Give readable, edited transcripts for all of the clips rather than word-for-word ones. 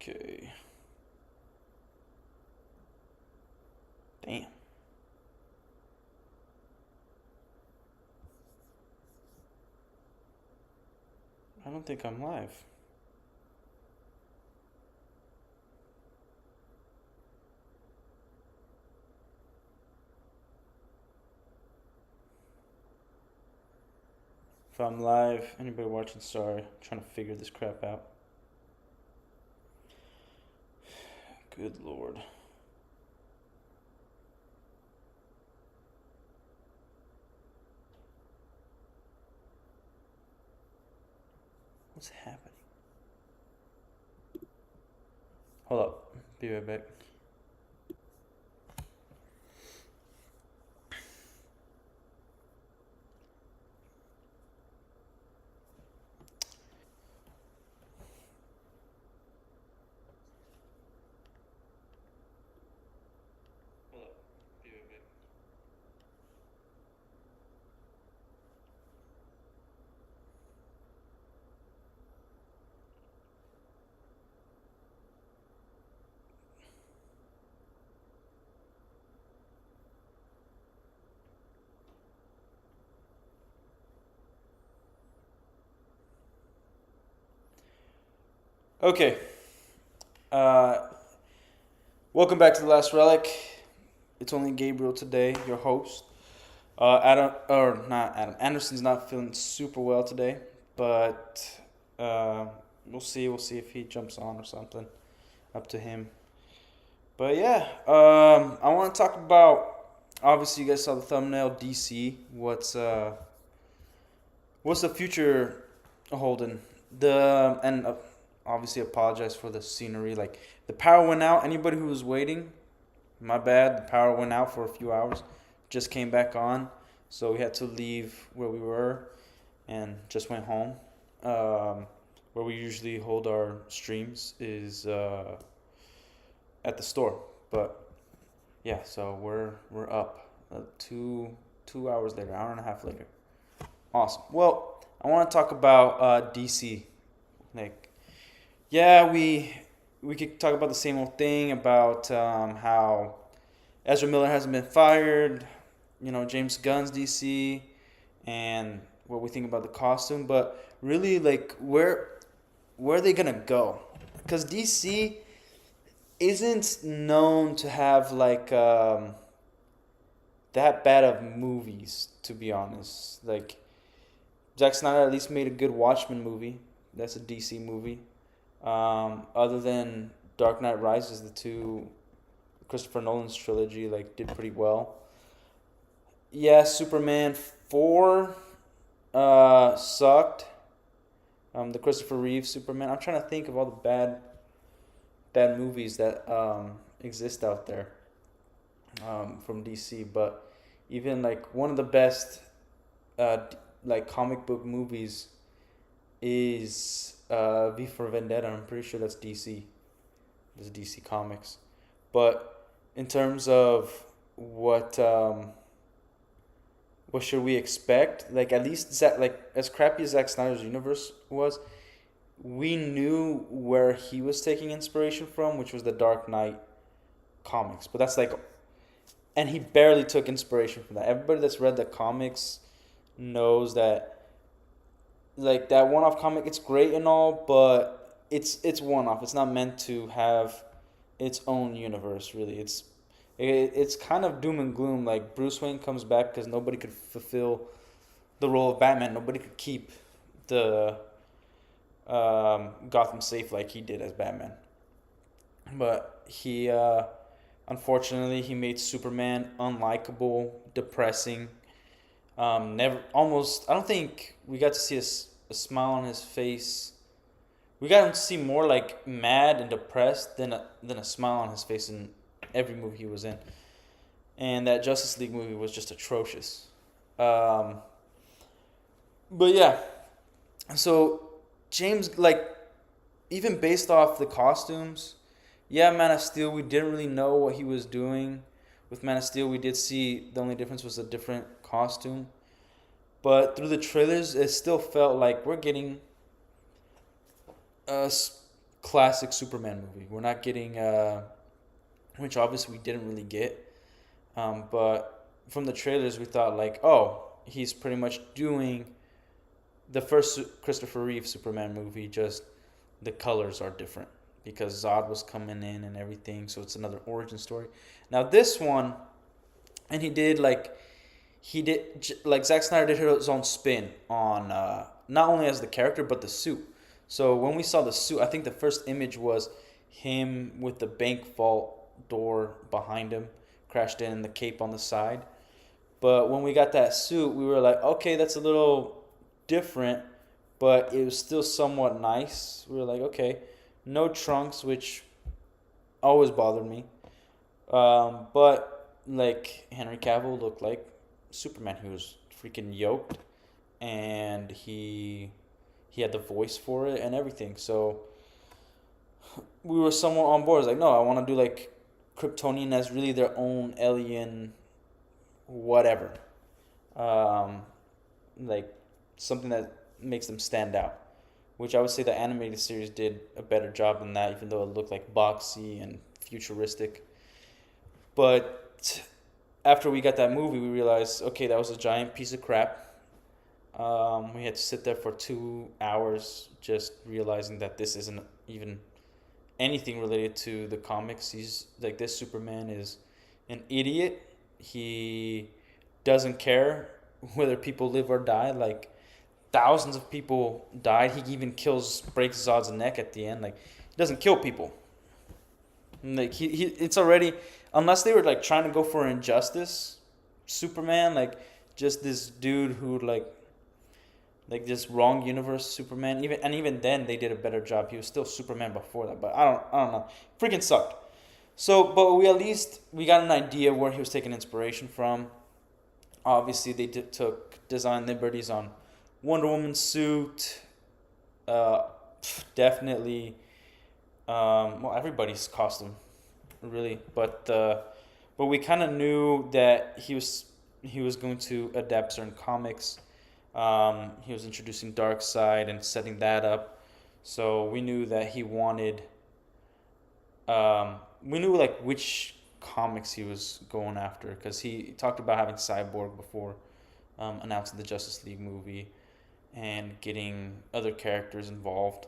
Okay. Damn. I don't think I'm live. If I'm live, anybody watching, sorry. I'm trying to figure this crap out. Good lord. What's happening? Hold up. Be right back. Hold up. Be right back. Okay. Uh, Welcome back to The Last Relic. It's only Gabriel today, your host. Adam, or not Adam, Anderson's not feeling super well today, but uh, we'll see. We'll see if he jumps on or something. Up to him. But yeah, I want to talk about. Obviously, you guys saw the thumbnail. DC. What's the future holding? The and Obviously apologize for the scenery. Like the power went out. Anybody who was waiting, my bad. The power went out for a few hours. Just came back on, so we had to leave where we were and just went home. Where we usually hold our streams is at the store, but yeah, so we're up 2 hours later, hour and a half later. Awesome. Well, I want to talk about DC. Like, yeah, we could talk about the same old thing about how Ezra Miller hasn't been fired. James Gunn's DC, and what we think about the costume. But really, like, where are they gonna go? Because DC isn't known to have like that bad of movies, to be honest. Like Zack Snyder at least made a good Watchmen movie. That's a DC movie. Other than Dark Knight Rises, the two Christopher Nolan's trilogy like did pretty well. Yeah, Superman 4 sucked. The Christopher Reeve Superman. I'm trying to think of all the bad movies that exist out there from DC, but even like one of the best like comic book movies is V for Vendetta. I'm pretty sure that's DC. That's DC Comics. But in terms of what what should we expect? Like at least like as crappy as Zack Snyder's universe was, we knew where he was taking inspiration from, which was the Dark Knight comics. But that's like, and he barely took inspiration from that. Everybody that's read the comics knows that like that one-off comic, it's great and all, but it's one-off. It's not meant to have its own universe. Really, it's kind of doom and gloom. Like Bruce Wayne comes back because nobody could fulfill the role of Batman. Nobody could keep the Gotham safe like he did as Batman. But unfortunately, he made Superman unlikable, depressing. Never, almost. I don't think we got to see a smile on his face. We got to see more like mad and depressed than a smile on his face in every movie he was in. And that Justice League movie was just atrocious. Um, but yeah, so James, like, even based off the costumes, yeah, Man of Steel, we didn't really know what he was doing. With Man of Steel, we did see the only difference was a different costume. But through the trailers, it still felt like we're getting uh, classic Superman movie. We're not getting, which obviously we didn't really get, but from the trailers we thought like, oh, he's pretty much doing the first Christopher Reeve Superman movie. Just the colors are different because Zod was coming in and everything, so it's another origin story. Now this one, and he did like Zack Snyder did his own spin on not only as the character but the suit. So when we saw the suit, I think the first image was him with the bank vault door behind him, crashed in, and the cape on the side. But when we got that suit, we were like, okay, that's a little different, but it was still somewhat nice. We were like, okay, no trunks, which always bothered me. But like Henry Cavill looked like Superman. He was freaking yoked, and he had the voice for it and everything. So we were somewhat on board. It's like, no, I want to do like Kryptonian as really their own alien, whatever. Um, like something that makes them stand out. Which I would say the animated series did a better job than that, even though it looked like boxy and futuristic. But after we got that movie, we realized, okay, that was a giant piece of crap. We had to sit there for 2 hours just realizing that this isn't even anything related to the comics. He's like, this Superman is an idiot. He doesn't care whether people live or die. Like, thousands of people died. He even breaks Zod's neck at the end. Like, he doesn't kill people. Like, it's already, unless they were like trying to go for injustice, Superman, like just this dude who like this wrong universe Superman. Even then they did a better job. He was still Superman before that, but I don't know. Freaking sucked. So, but we got an idea where he was taking inspiration from. Obviously, they took design liberties on Wonder Woman's suit. Definitely. Well, everybody's costume, really. But we kind of knew that he was going to adapt certain comics. He was introducing Darkseid and setting that up. So we knew that he wanted. We knew like which comics he was going after because he talked about having Cyborg before announcing the Justice League movie and getting other characters involved.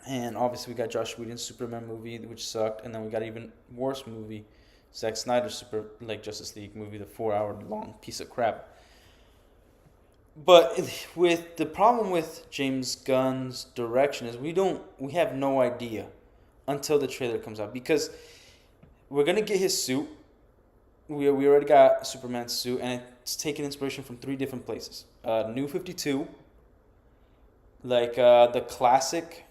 And obviously we got Josh Whedon's Superman movie, which sucked, and then we got even worse movie, Zack Snyder's Justice League movie, the 4 hour long piece of crap. But with the problem with James Gunn's direction is we have no idea until the trailer comes out, because we're gonna get his suit. We already got Superman's suit, and it's taking inspiration from 3 different places. New 52, like the classic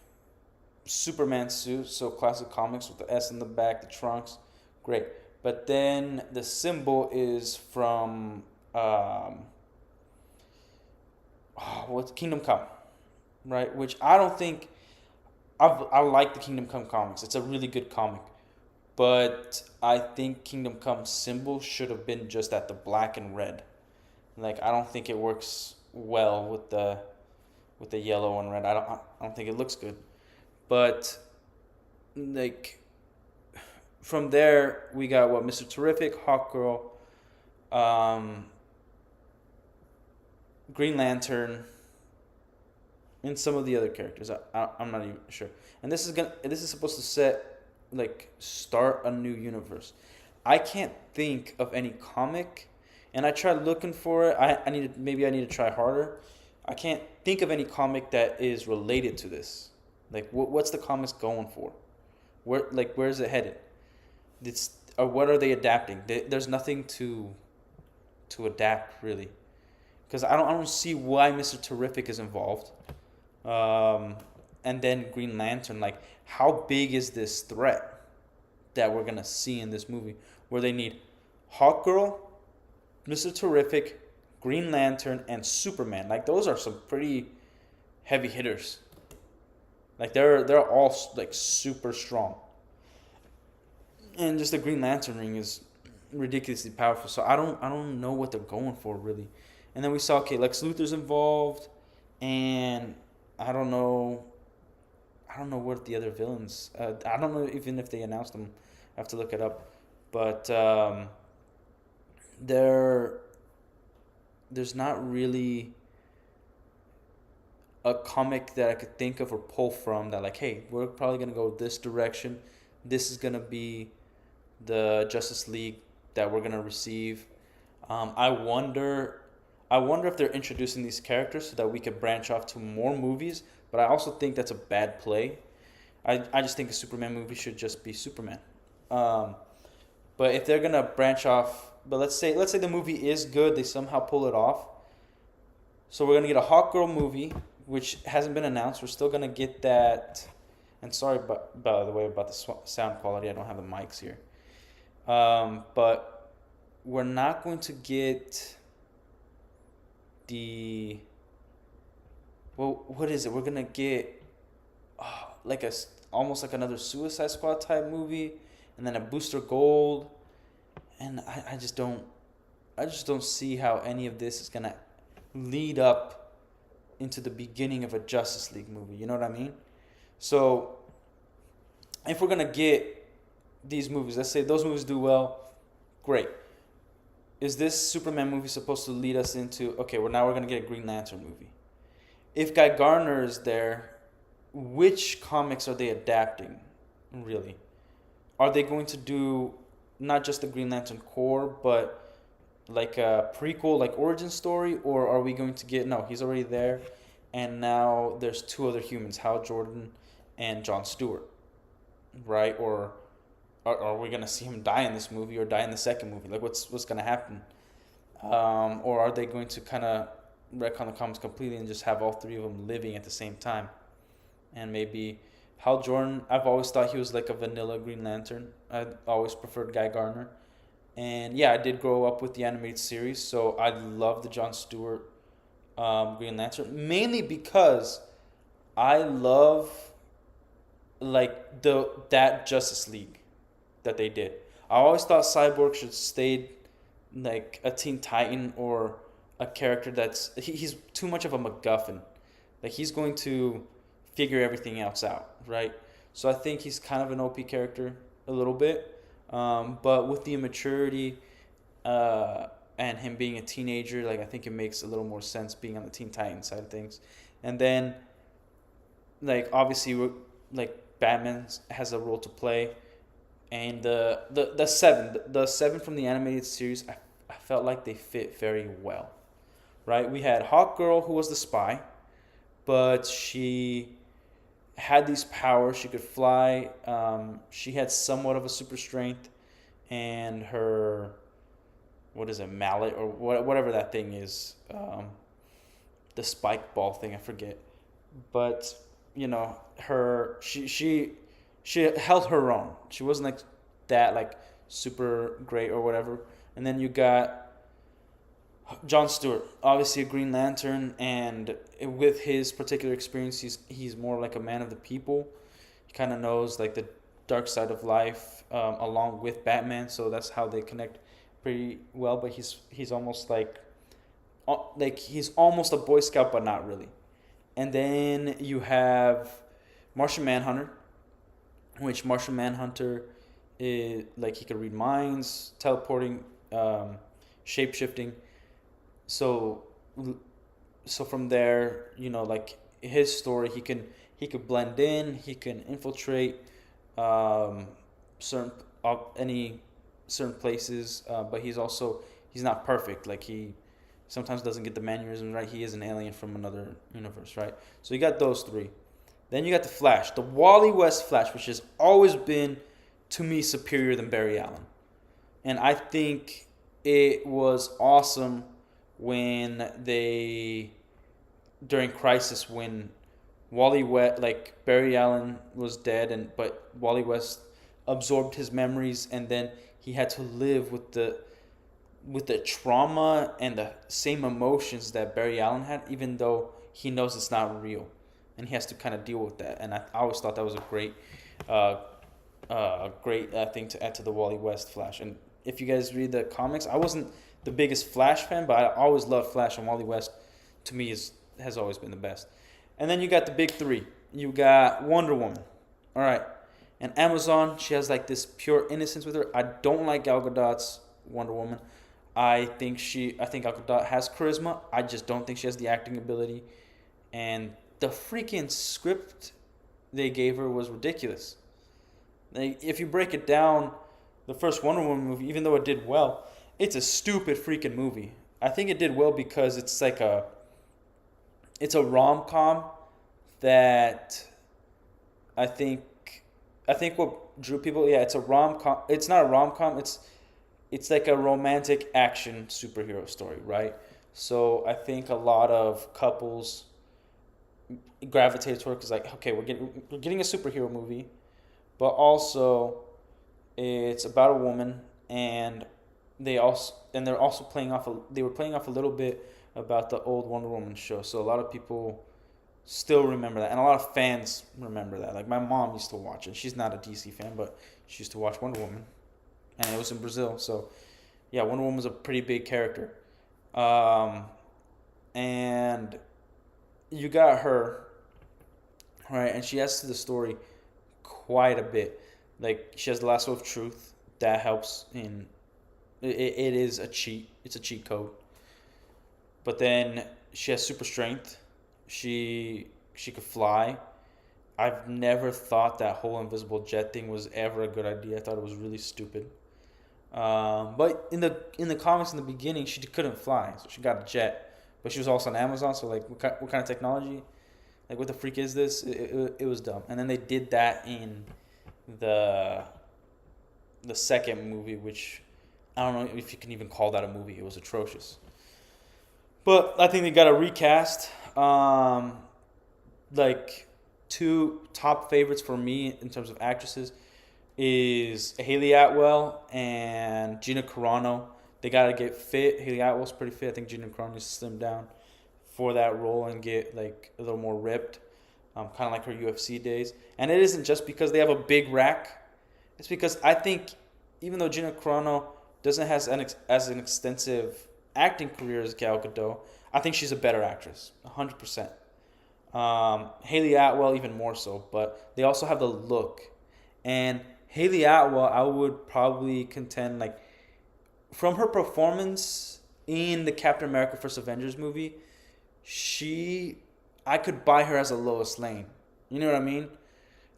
Superman suit, so classic comics with the S in the back, the trunks, great. But then the symbol is from what's Kingdom Come, right? Which I don't think I like the Kingdom Come comics. It's a really good comic, but I think Kingdom Come symbol should have been just at the black and red. Like, I don't think it works well with the yellow and red. I don't think it looks good. But like from there we got what, Mr. Terrific, Hawkgirl, Green Lantern, and some of the other characters. I'm not even sure. And this is supposed to start a new universe. I can't think of any comic, and I tried looking for it. I need to try harder. I can't think of any comic that is related to this. Like, what's the comics going for? Where's it headed? What are they adapting? There's nothing to adapt, really, because I don't see why Mr. Terrific is involved. And then Green Lantern, like, how big is this threat that we're gonna see in this movie, where they need Hawkgirl, Mr. Terrific, Green Lantern, and Superman? Like, those are some pretty heavy hitters. Like, they're all like super strong, and just the Green Lantern ring is ridiculously powerful. So I don't know what they're going for, really. And then we saw, okay, Lex Luthor's involved, and I don't know I don't know what the other villains. I don't know even if they announced them. I have to look it up. But there, there's not really a comic that I could think of or pull from that like, hey, we're probably gonna go this direction. This is gonna be the Justice League that we're gonna receive. I wonder, I wonder if they're introducing these characters so that we could branch off to more movies. But I also think that's a bad play. I just think a Superman movie should just be Superman. Um, but if they're gonna branch off, but let's say the movie is good, they somehow pull it off. So we're gonna get a Hawk Girl movie, which hasn't been announced. We're still gonna get that. And sorry, by the way, about the sound quality. I don't have the mics here. But we're not going to get the. Well, what is it? We're gonna get like almost like another Suicide Squad type movie, and then a Booster Gold, and I just don't see how any of this is gonna lead up into the beginning of a Justice League movie. You know what I mean? So if we're gonna get these movies, let's say those movies do well, great. Is this Superman movie supposed to lead us into okay? Well, now we're gonna get a Green Lantern movie. If Guy Gardner is there, which comics are they adapting? Really, are they going to do not just the Green Lantern core, but like a prequel, like origin story, or are we going to get no? He's already there, and now there's two other humans, Hal Jordan and John Stewart, right? Or are we gonna see him die in this movie or die in the second movie? Like what's gonna happen? Or are they going to kind of retcon the comics completely and just have all three of them living at the same time? And maybe Hal Jordan, I've always thought he was like a vanilla Green Lantern. I always preferred Guy Gardner. And yeah, I did grow up with the animated series, so I love the John Stewart Green Lantern, mainly because I love like that Justice League that they did. I always thought Cyborg should stay like a Teen Titan or a character he's too much of a MacGuffin. Like he's going to figure everything else out, right? So I think he's kind of an OP character a little bit, but with the immaturity and him being a teenager, like I think it makes a little more sense being on the Teen Titans side of things. And then, like obviously, like Batman has a role to play, and the seven from the animated series, I felt like they fit very well, right? We had Hawk Girl, who was the spy, but she had these powers. She could fly. She had somewhat of a super strength, and her, what is it, mallet or whatever that thing is, the spike ball thing. I forget, but you know her. She held her own. She wasn't like that like super great or whatever. And then you got John Stewart, obviously a Green Lantern, and with his particular experience, he's more like a man of the people. He kind of knows like the dark side of life, along with Batman, so that's how they connect pretty well. But he's almost like he's almost a Boy Scout, but not really. And then you have Martian Manhunter, which Martian Manhunter is like he could read minds, teleporting, shape shifting. So so from there, you know, like his story, he could blend in, he can infiltrate certain any certain places, but he's not perfect. Like he sometimes doesn't get the mannerisms right. He is an alien from another universe, right? So you got those three. Then you got the Flash, the Wally West Flash, which has always been to me superior than Barry Allen, and I think it was awesome when they during Crisis when Wally West, like Barry Allen was dead, but Wally West absorbed his memories, and then he had to live with the trauma and the same emotions that Barry Allen had, even though he knows it's not real, and he has to kind of deal with that. And I always thought that was a great thing to add to the Wally West Flash. And if you guys read the comics, I wasn't the biggest Flash fan, but I always loved Flash, and Wally West to me has always been the best. And then you got the big three. You got Wonder Woman. All right. And Amazon, she has like this pure innocence with her. I don't like Gal Gadot's Wonder Woman. I think Gal Gadot has charisma. I just don't think she has the acting ability. And the freaking script they gave her was ridiculous. Like, if you break it down, the first Wonder Woman movie, even though it did well, it's a stupid freaking movie. I think it did well because it's a rom com that I think I think what drew people, yeah, it's a rom com. It's not a rom com. It's like a romantic action superhero story, right? So I think a lot of couples gravitate toward because like, okay, we're getting a superhero movie, but also it's about a woman, and they're also they were playing off a little bit about the old Wonder Woman show. So a lot of people still remember that, and a lot of fans remember that. Like my mom used to watch it. She's not a DC fan, but she used to watch Wonder Woman, and it was in Brazil. So yeah, Wonder Woman was a pretty big character, um, and you got her right, and she adds to the story quite a bit. Like she has the lasso of truth that helps in. It is a cheat. It's a cheat code. But then she has super strength. She could fly. I've never thought that whole invisible jet thing was ever a good idea. I thought it was really stupid. But in the comics in the beginning, she couldn't fly, so she got a jet. But she was also on Amazon, so like, what kind of technology? Like, what the freak is this? It was dumb. And then they did that in the the second movie, which I don't know if you can even call that a movie. It was atrocious. But I think they got a recast. Like two top favorites for me in terms of actresses is Haley Atwell and Gina Carano. They gotta get fit. Haley Atwell's pretty fit. I think Gina Carano needs to slim down for that role and get like a little more ripped, kind of like her UFC days. And it isn't just because they have a big rack. It's because I think even though Gina Carano doesn't have as an extensive acting career as Gal Gadot, I think she's a better actress, 100%. Haley Atwell even more so, but they also have the look. And Haley Atwell, I would probably contend like from her performance in the Captain America First Avengers movie, I could buy her as a Lois Lane. You know what I mean?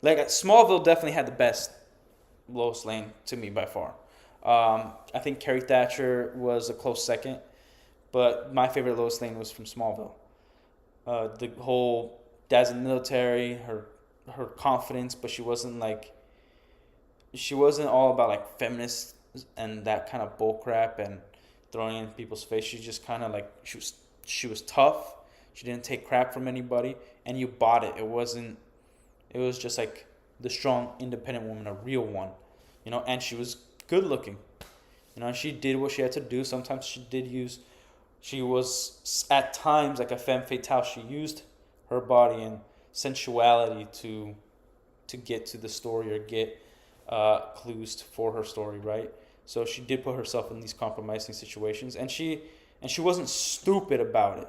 Like Smallville definitely had the best Lois Lane to me by far. I think Carrie Thatcher was a close second, but my favorite Lois Lane was from Smallville. The whole dad's in the military, her confidence, but she wasn't all about like feminists and that kind of bull crap and throwing in people's face. She just kind of like she was tough. She didn't take crap from anybody, and you bought it. It wasn't. It was just like the strong, independent woman, a real one, And she was good looking, And she did what she had to do. Sometimes she did use. She was at times like a femme fatale. She used her body and sensuality to get to the story or get clues for her story, right? So she did put herself in these compromising situations, and she wasn't stupid about it.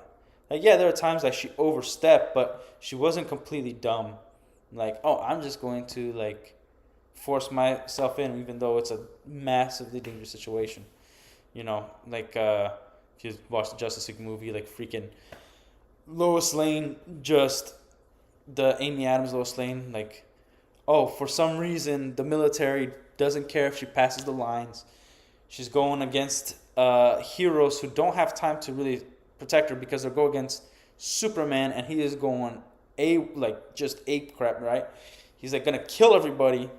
Like yeah, there are times like she overstepped, but she wasn't completely dumb. Like oh, I'm just going to like force myself in, even though it's a massively dangerous situation. Like if you watch the Justice League movie, like freaking Lois Lane, just the Amy Adams Lois Lane, like oh, for some reason the military doesn't care if she passes the lines. She's going against heroes who don't have time to really protect her because they'll go against Superman, and he is going just ape crap, right? He's like gonna kill everybody,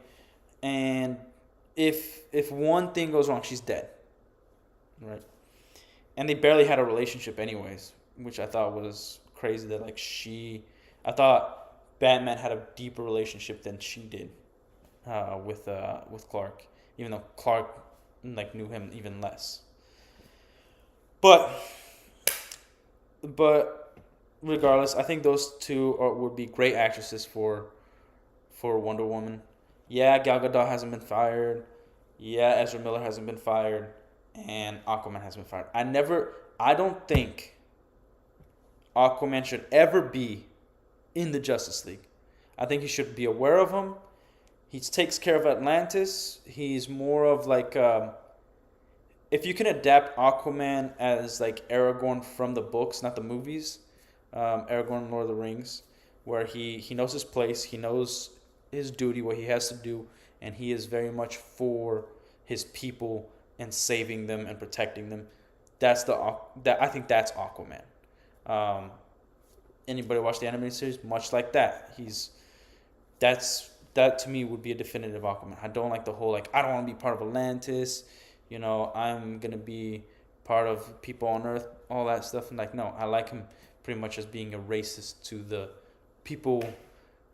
and if one thing goes wrong, she's dead, right? And they barely had a relationship anyways, which I thought was crazy. That like I thought Batman had a deeper relationship than she did with Clark, even though Clark like knew him even less. But regardless, I think those two would be great actresses for Wonder Woman. Yeah, Gal Gadot hasn't been fired. Yeah, Ezra Miller hasn't been fired, and Aquaman hasn't been fired. I don't think Aquaman should ever be in the Justice League. I think he should be aware of him. He takes care of Atlantis. He's more of like if you can adapt Aquaman as like Aragorn from the books, not the movies, Aragorn, Lord of the Rings, where he knows his place, he knows his duty, what he has to do, and he is very much for his people and saving them and protecting them. That I think that's Aquaman. Um, Anybody watch the animated series? Much like that, that to me would be a definitive Aquaman. I don't like the whole like I don't want to be part of Atlantis. I'm gonna be part of people on Earth, all that stuff. And like, no, I like him pretty much as being a racist to the people,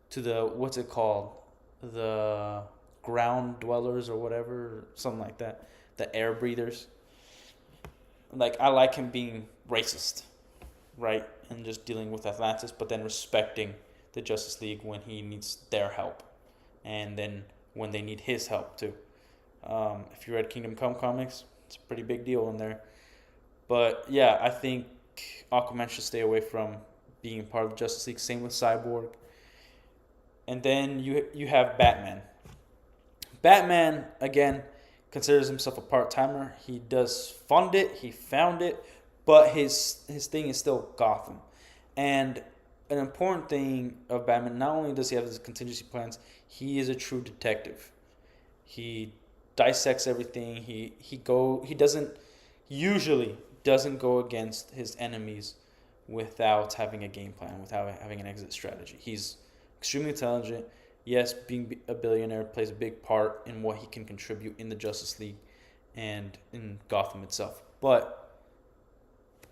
to the what's it called, the ground dwellers or whatever, something like that, the air breathers. Like I like him being racist, right, and just dealing with Atlantis, but then respecting the Justice League when he needs their help, and then when they need his help too. If you read Kingdom Come comics, it's a pretty big deal in there. But yeah, I think Aquaman should stay away from being part of the Justice League. Same with Cyborg. And then you have Batman. Batman again considers himself a part timer. He does fund it. He found it, but his thing is still Gotham. And an important thing of Batman, not only does he have his contingency plans, he is a true detective. He dissects everything. He doesn't usually doesn't go against his enemies without having a game plan, without having an exit strategy. He's extremely intelligent. Yes, being a billionaire plays a big part in what he can contribute in the Justice League and in Gotham itself. But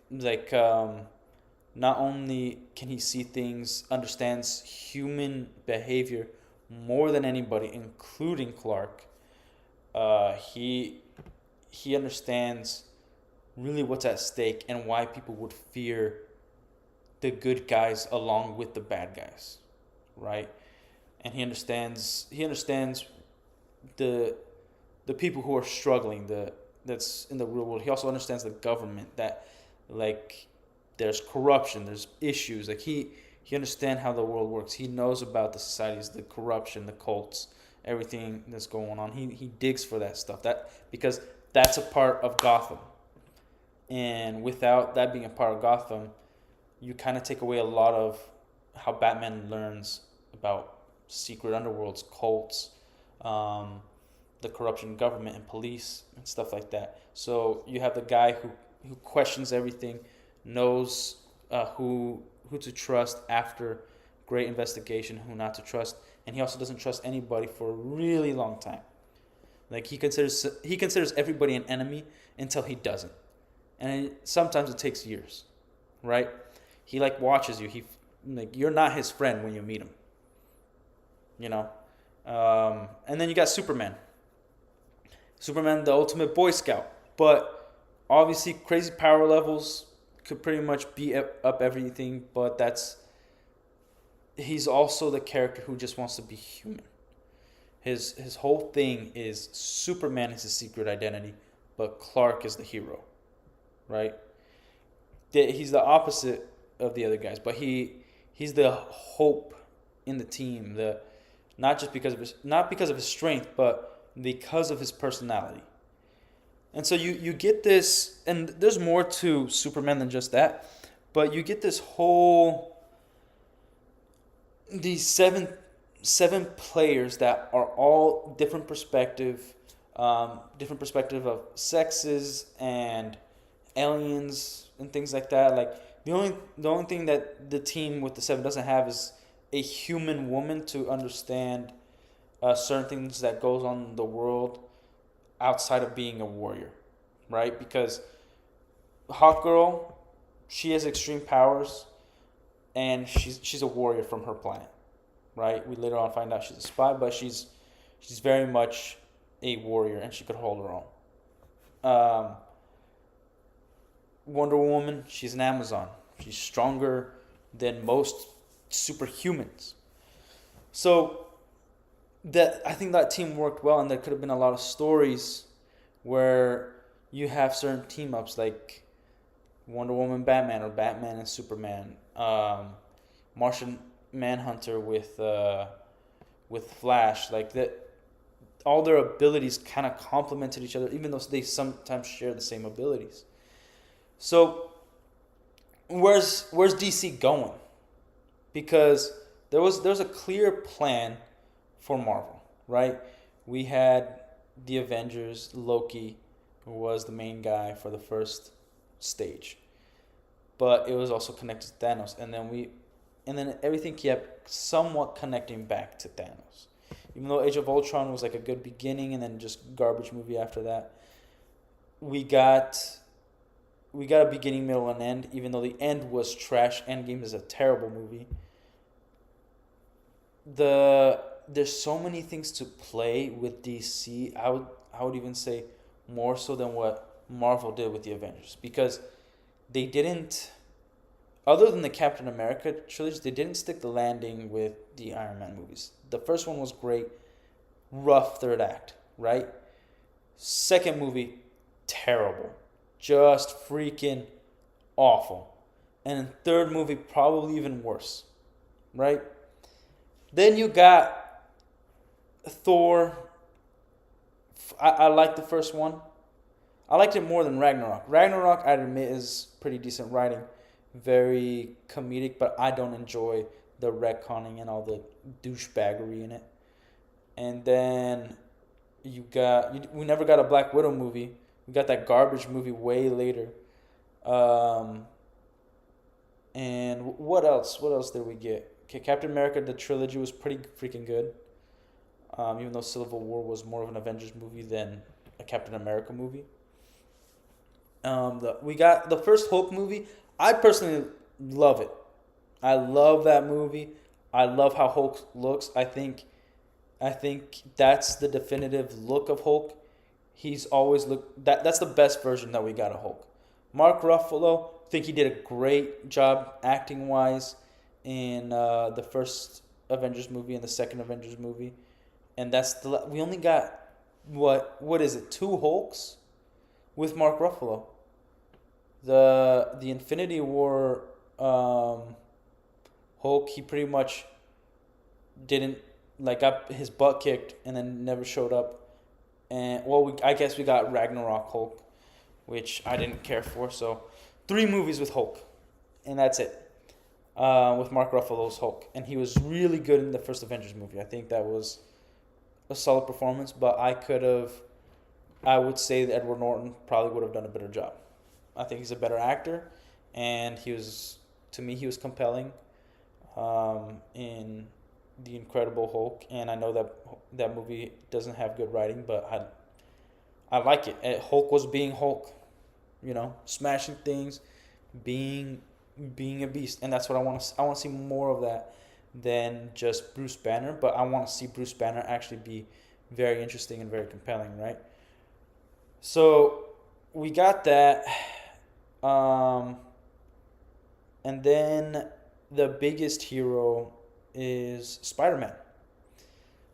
like not only can he see things, understands human behavior more than anybody, including Clark. He understands really what's at stake and why people would fear the good guys along with the bad guys, right? And he understands the people who are struggling, that's in the real world. He also understands the government, that like there's corruption, there's issues. Like he understands how the world works. He knows about the societies, the corruption, the cults, everything that's going on. He digs for that stuff. That because that's a part of Gotham. And without that being a part of Gotham, you kind of take away a lot of how Batman learns about secret underworlds, cults, the corruption government and police and stuff like that. So you have the guy who questions everything, knows who to trust after great investigation, who not to trust, and he also doesn't trust anybody for a really long time. Like he considers everybody an enemy until he doesn't, and sometimes it takes years, right? He like watches you. You're not his friend when you meet him, you know. And then you got Superman. Superman, the ultimate Boy Scout, but obviously crazy power levels could pretty much beat up everything. But he's also the character who just wants to be human. His whole thing is Superman is his secret identity, but Clark is the hero, right? He's the opposite of the other guys, but he's the hope in the team. Not because of his strength, but because of his personality. And so you get this, and there's more to Superman than just that, but you get these seven players that are all different perspective of sexes and aliens and things like that. Like the only thing that the team with the seven doesn't have is a human woman to understand certain things that goes on in the world outside of being a warrior, right? Because Hawkgirl, she has extreme powers, and she's a warrior from her planet, right? We later on find out she's a spy, but she's very much a warrior, and she could hold her own. Wonder Woman, she's an Amazon. She's stronger than most superhumans. So I think that team worked well, and there could have been a lot of stories where you have certain team ups like Wonder Woman, Batman, or Batman and Superman, Martian Manhunter with Flash, like that, all their abilities kind of complemented each other, even though they sometimes share the same abilities. So where's DC going? Because there's a clear plan for Marvel, right? We had the Avengers, Loki, who was the main guy for the first stage, but it was also connected to Thanos, and then everything kept somewhat connecting back to Thanos. Even though Age of Ultron was like a good beginning and then just garbage movie after that, we got a beginning, middle, and end. Even though the end was trash, Endgame is a terrible movie. There's so many things to play with DC. I would even say more so than what Marvel did with the Avengers, because they didn't, other than the Captain America trilogy, they didn't stick the landing with the Iron Man movies. The first one was great, rough third act, right? Second movie, terrible, just freaking awful. And third movie, probably even worse, right? Then you got Thor. I like the first one. I liked it more than Ragnarok. Ragnarok, I admit, is pretty decent writing, very comedic, but I don't enjoy the retconning and all the douchebaggery in it. And then we never got a Black Widow movie. We got that garbage movie way later. And what else? What else did we get? Okay, Captain America, the trilogy was pretty freaking good. Even though Civil War was more of an Avengers movie than a Captain America movie. We got the first Hulk movie. I personally love it. I love that movie. I love how Hulk looks. I think that's the definitive look of Hulk. He's always looked that's the best version that we got of Hulk. Mark Ruffalo, I think he did a great job acting wise in the first Avengers movie and the second Avengers movie, and we only got what is it, 2 Hulks with Mark Ruffalo. The Infinity War Hulk, he pretty much didn't, like, got his butt kicked and then never showed up. And I guess we got Ragnarok Hulk, which I didn't care for. So 3 movies with Hulk, and that's it. With Mark Ruffalo's Hulk, and he was really good in the first Avengers movie. I think that was a solid performance, but I would say that Edward Norton probably would have done a better job. I think he's a better actor, and to me, he was compelling in The Incredible Hulk, and I know that movie doesn't have good writing, but I like it. Hulk was being Hulk, smashing things, being a beast, and that's what I want to. I want to see more of that than just Bruce Banner, but I want to see Bruce Banner actually be very interesting and very compelling, right? So we got that, and then the biggest hero is Spider-Man.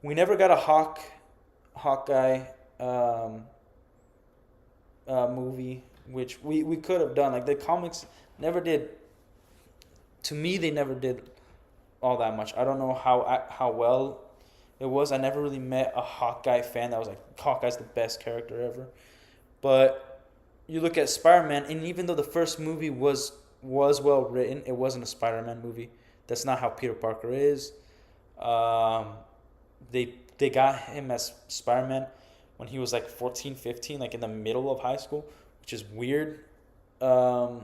We never got a Hawkeye movie, which we could have done. Like, the comics never did. To me, they never did all that much. I don't know how well it was. I never really met a Hawkeye fan that was like, Hawkeye's the best character ever. But you look at Spider-Man, and even though the first movie was well written, it wasn't a Spider-Man movie. That's not how Peter Parker is. They got him as Spider-Man when he was like 14, 15, like in the middle of high school, which is weird. And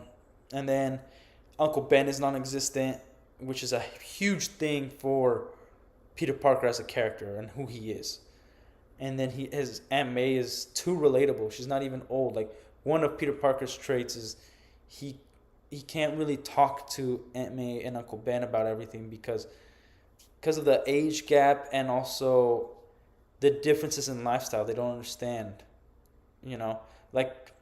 then Uncle Ben is non-existent, which is a huge thing for Peter Parker as a character and who he is. And then his Aunt May is too relatable. She's not even old. Like, one of Peter Parker's traits is he can't really talk to Aunt May and Uncle Ben about everything because of the age gap and also the differences in lifestyle. They don't understand, like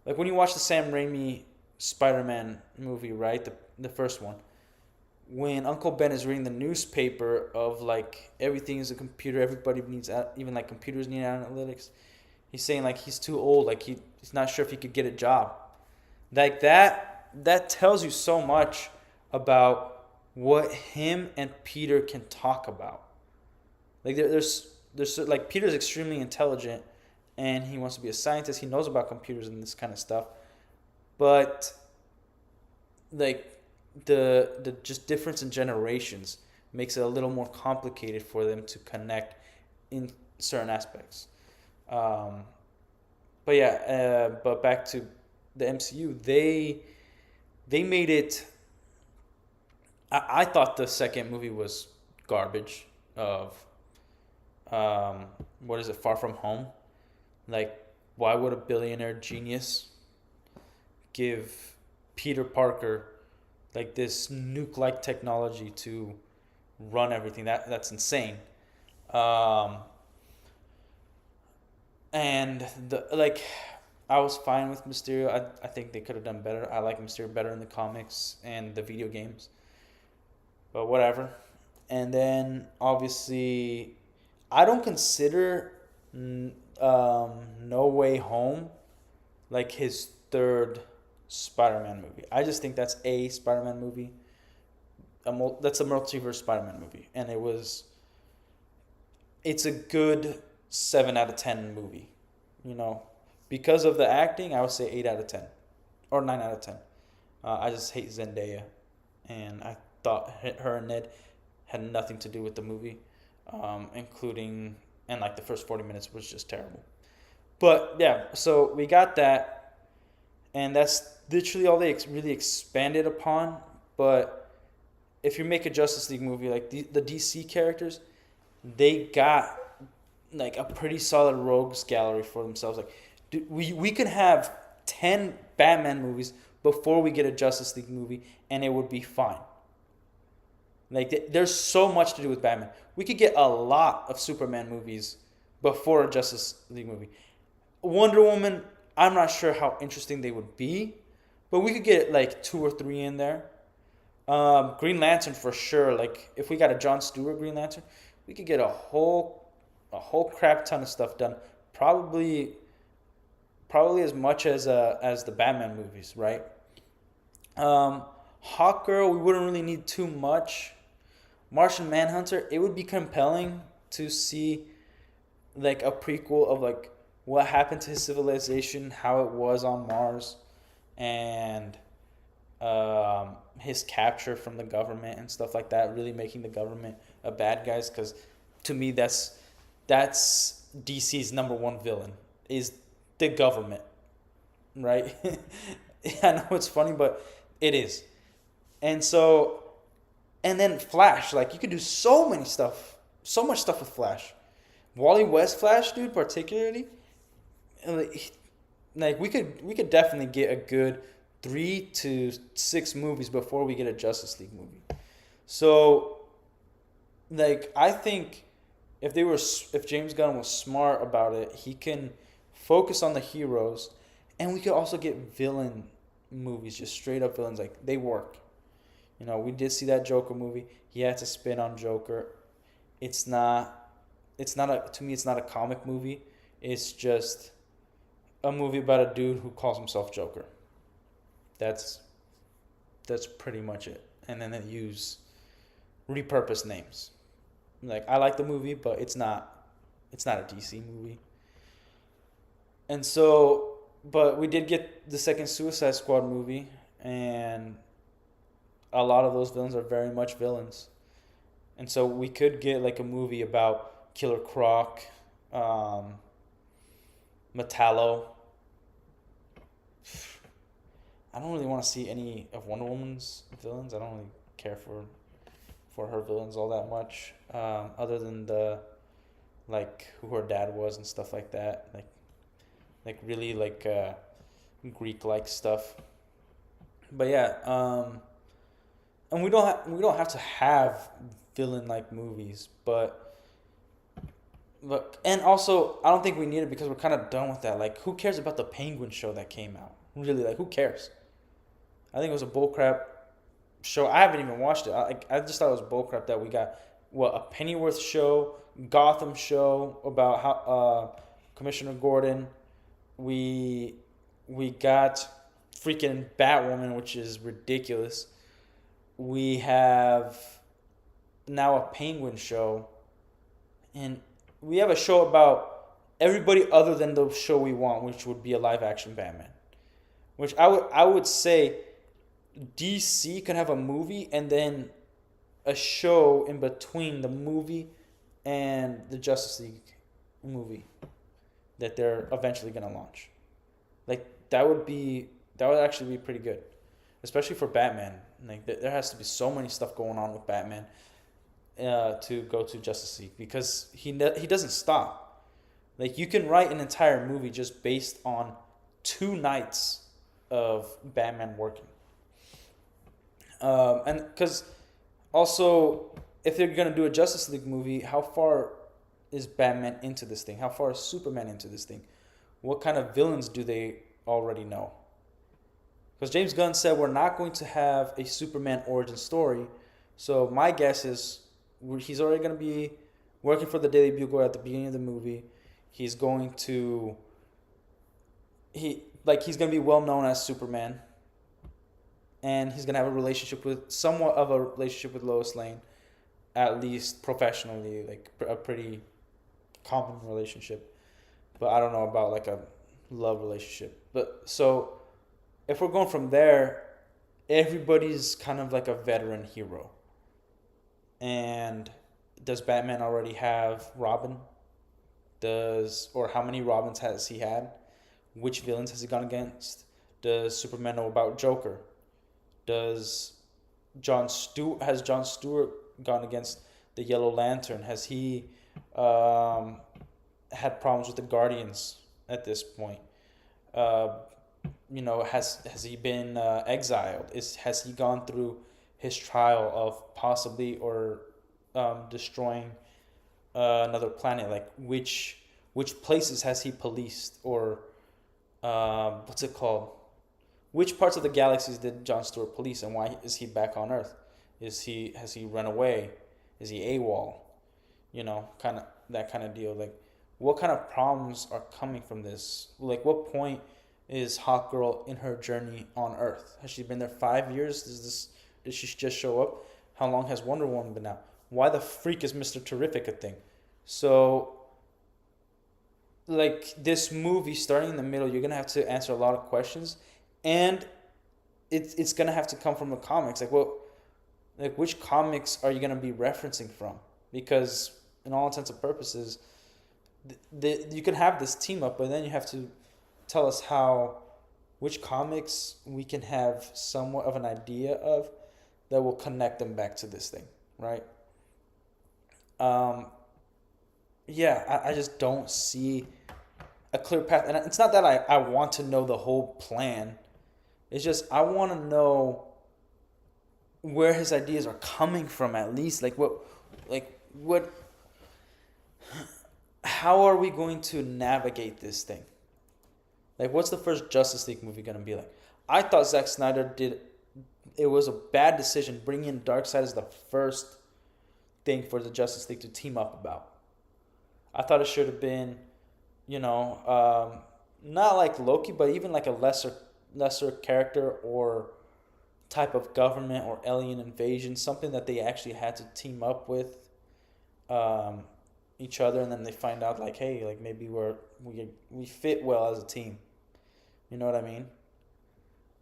when you watch the Sam Raimi Spider-Man movie, right? The first one. When Uncle Ben is reading the newspaper of, like, everything is a computer, everybody needs, even like computers need analytics. He's saying, like, he's too old, like he's not sure if he could get a job. Like, that tells you so much about what him and Peter can talk about. Like there's like Peter's extremely intelligent, and he wants to be a scientist. He knows about computers and this kind of stuff, but like the just difference in generations makes it a little more complicated for them to connect in certain aspects. Um, but yeah, but back to the MCU, they made it. I thought the second movie was garbage. Of what is it? Far From Home. Like, why would a billionaire genius give Peter Parker like this nuke-like technology to run everything? That's insane. Um, and the like, I was fine with Mysterio. I think they could have done better. I like Mysterio better in the comics and the video games, but whatever. And then obviously, I don't consider No Way Home like his third Spider-Man movie. I just think that's a Spider-Man movie. That's a multiverse Spider-Man movie, and it's a good 7 out of 10 movie. You know, because of the acting, I would say 8 out of 10 or 9 out of 10. I just hate Zendaya, and I thought her and Ned had nothing to do with the movie, including and like the first 40 minutes was just terrible. But yeah, so we got that, and that's literally all they really expanded upon. But if you make a Justice League movie, like the DC characters, they got like a pretty solid rogues gallery for themselves. Like, dude, we could have 10 Batman movies before we get a Justice League movie, and it would be fine. Like, there's so much to do with Batman. We could get a lot of Superman movies before a Justice League movie. Wonder Woman, I'm not sure how interesting they would be, but we could get like 2 or 3 in there. Green Lantern for sure. Like, if we got a John Stewart Green Lantern, we could get a whole crap ton of stuff done. Probably as much as the Batman movies, right? Hawkgirl, we wouldn't really need too much. Martian Manhunter, it would be compelling to see like a prequel of like what happened to his civilization, how it was on Mars, and his capture from the government and stuff like that. Really making the government a bad guys, because to me that's DC's number one villain is the government, right? I know it's funny, but it is. And so, and then Flash, like you could do so much stuff with Flash. Wally West Flash, dude, particularly, like we could definitely get a good 3 to 6 movies before we get a Justice League movie. So, like I think if James Gunn was smart about it, he can focus on the heroes, and we could also get villain movies, just straight up villains. Like they work. You know, we did see that Joker movie. He had to spin on Joker. It's not. It's not a. To me, it's not a comic movie. It's just a movie about a dude who calls himself Joker. That's that's pretty much it. And then they use repurposed names. Like I like the movie, but it's not a DC movie. And so, but we did get the second Suicide Squad movie, and a lot of those villains are very much villains. And so we could get like a movie about Killer Croc, um, Metallo. I don't really want to see any of Wonder Woman's villains. I don't really care for her villains all that much, other than the like who her dad was and stuff like that. Like really like Greek like stuff. But yeah, and we don't have to have villain like movies, but look, and also I don't think we need it because we're kind of done with that. Like, who cares about the Penguin show that came out? Really, like, who cares? I think it was a bullcrap show. I haven't even watched it. I just thought it was bullcrap that we got what a Pennyworth show, Gotham show about how Commissioner Gordon. We got freaking Batwoman, which is ridiculous. We have now a Penguin show, and we have a show about everybody other than the show we want, which would be a live action Batman. Which I would say DC could have a movie and then a show in between the movie and the Justice League movie that they're eventually gonna launch. Like that would actually be pretty good, especially for Batman. Like there has to be so many stuff going on with Batman to go to Justice League because he doesn't stop. Like you can write an entire movie just based on 2 nights of Batman working. And because also, if they're gonna do a Justice League movie, how far is Batman into this thing? How far is Superman into this thing? What kind of villains do they already know? Because James Gunn said we're not going to have a Superman origin story, so my guess is he's already gonna be working for the Daily Bugle at the beginning of the movie. He's going to he's gonna be well known as Superman, and he's gonna have a relationship with somewhat of a relationship with Lois Lane, at least professionally, like a pretty common relationship. But I don't know about like a love relationship. But so if we're going from there, everybody's kind of like a veteran hero. And does Batman already have Robin? Or how many Robins has he had? Which villains has he gone against? Does Superman know about Joker? Does has John Stewart gone against the Yellow Lantern? Has he had problems with the Guardians at this point? Has he been exiled? Has he gone through his trial of possibly or destroying another planet? Like which places has he policed, or what's it called? Which parts of the galaxies did John Stewart police, and why is he back on Earth? Has he run away? Is he AWOL? Kind of that kind of deal. Like, what kind of problems are coming from this? Like, what point is Hawkgirl in her journey on Earth? Has she been there 5 years? Did she just show up? How long has Wonder Woman been out? Why the freak is Mr. Terrific a thing? So, like, this movie starting in the middle, you're gonna have to answer a lot of questions, and it's gonna have to come from the comics. Like which comics are you gonna be referencing from? Because in all intents and purposes, you can have this team up, but then you have to tell us which comics we can have somewhat of an idea of that will connect them back to this thing, right? I just don't see a clear path, and it's not that I want to know the whole plan. It's just I want to know where his ideas are coming from, at least. What, how are we going to navigate this thing? Like, what's the first Justice League movie gonna be like? I thought Zack Snyder it was a bad decision bringing in Darkseid as the first thing for the Justice League to team up about. I thought it should have been, not like Loki, but even like a lesser character or type of government or alien invasion, something that they actually had to team up with each other, and then they find out like, hey, like maybe we fit well as a team. You know what I mean?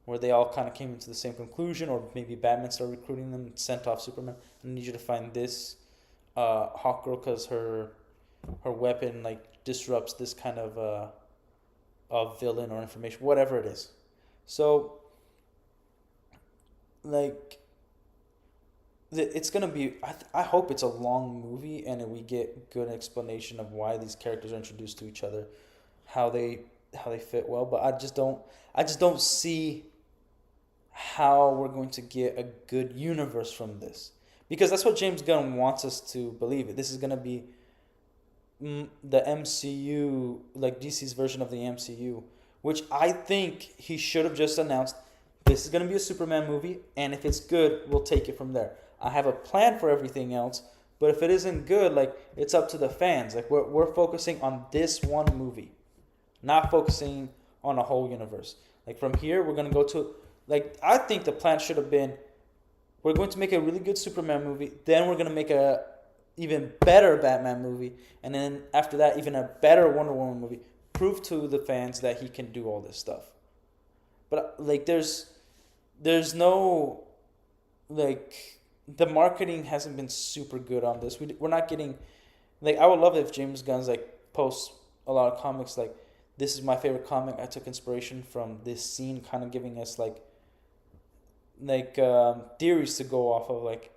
Where they all kind of came into the same conclusion, or maybe Batman started recruiting them and sent off Superman. I need you to find this Hawkgirl because her weapon like disrupts this kind of villain or information, whatever it is. So, like, it's gonna be. I hope it's a long movie and we get good explanation of why these characters are introduced to each other, how they fit well. But I just don't see how we're going to get a good universe from this, because that's what James Gunn wants us to believe. This is gonna be the MCU, like DC's version of the MCU, which I think he should have just announced. This is going to be a Superman movie, and if it's good, we'll take it from there. I have a plan for everything else, but if it isn't good, like, it's up to the fans. Like, we're focusing on this one movie, not focusing on a whole universe. Like, from here, we're going to go to, like, I think the plan should have been We're going to make a really good Superman movie. Then we're going to make a even better Batman movie, and then after that, even a better Wonder Woman movie. Prove to the fans that he can do all this stuff. But like, there's no like the marketing hasn't been super good on this. We're not getting like I would love it if James Gunn's like posts a lot of comics like this is my favorite comic. I took inspiration from this scene, kind of giving us theories to go off of. Like,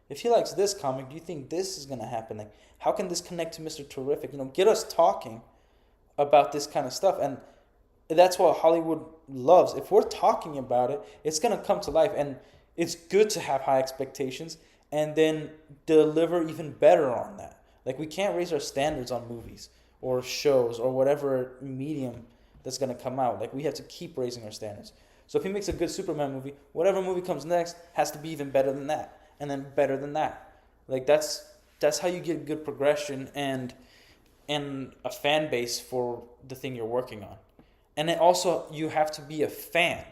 if he likes this comic, do you think this is gonna happen? Like, how can this connect to Mr. Terrific? Get us talking about this kind of stuff, and that's what Hollywood loves. If we're talking about it, it's gonna come to life, and it's good to have high expectations and then deliver even better on that. Like, we can't raise our standards on movies or shows or whatever medium that's gonna come out. Like, we have to keep raising our standards. So if he makes a good Superman movie, whatever movie comes next has to be even better than that, and then better than that. Like, that's how you get good progression and a fan base for the thing you're working on. And then also, you have to be a fan.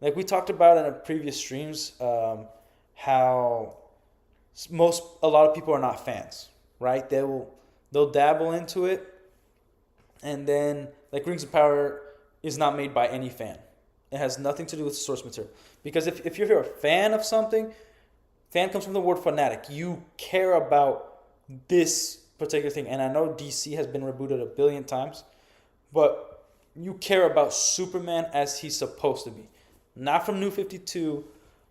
Like we talked about in our previous streams, how a lot of people are not fans, right? They'll dabble into it, and then like Rings of Power is not made by any fan. It has nothing to do with source material. Because if you're a fan of something, fan comes from the word fanatic. You care about this particular thing. And I know DC has been rebooted a billion times, but you care about Superman as he's supposed to be. Not from New 52,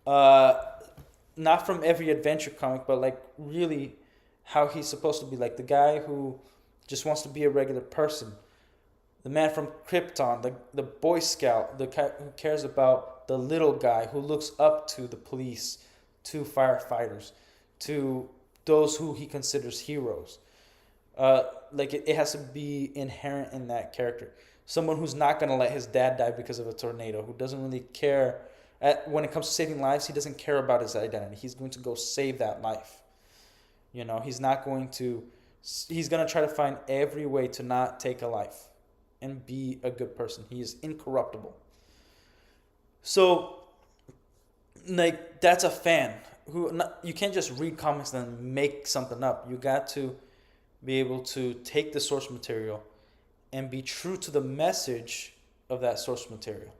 not from every adventure comic, but like really how he's supposed to be. Like the guy who just wants to be a regular person. The man from Krypton, the Boy Scout, the guy who cares about the little guy, who looks up to the police, to firefighters, to those who he considers heroes. It has to be inherent in that character. Someone who's not going to let his dad die because of a tornado, who doesn't really care. When it comes to saving lives, he doesn't care about his identity. He's going to go save that life. He's going to try to find every way to not take a life and be a good person. He is incorruptible. So, like, that's a fan. You can't just read comics and then make something up. You got to be able to take the source material and be true to the message of that source material.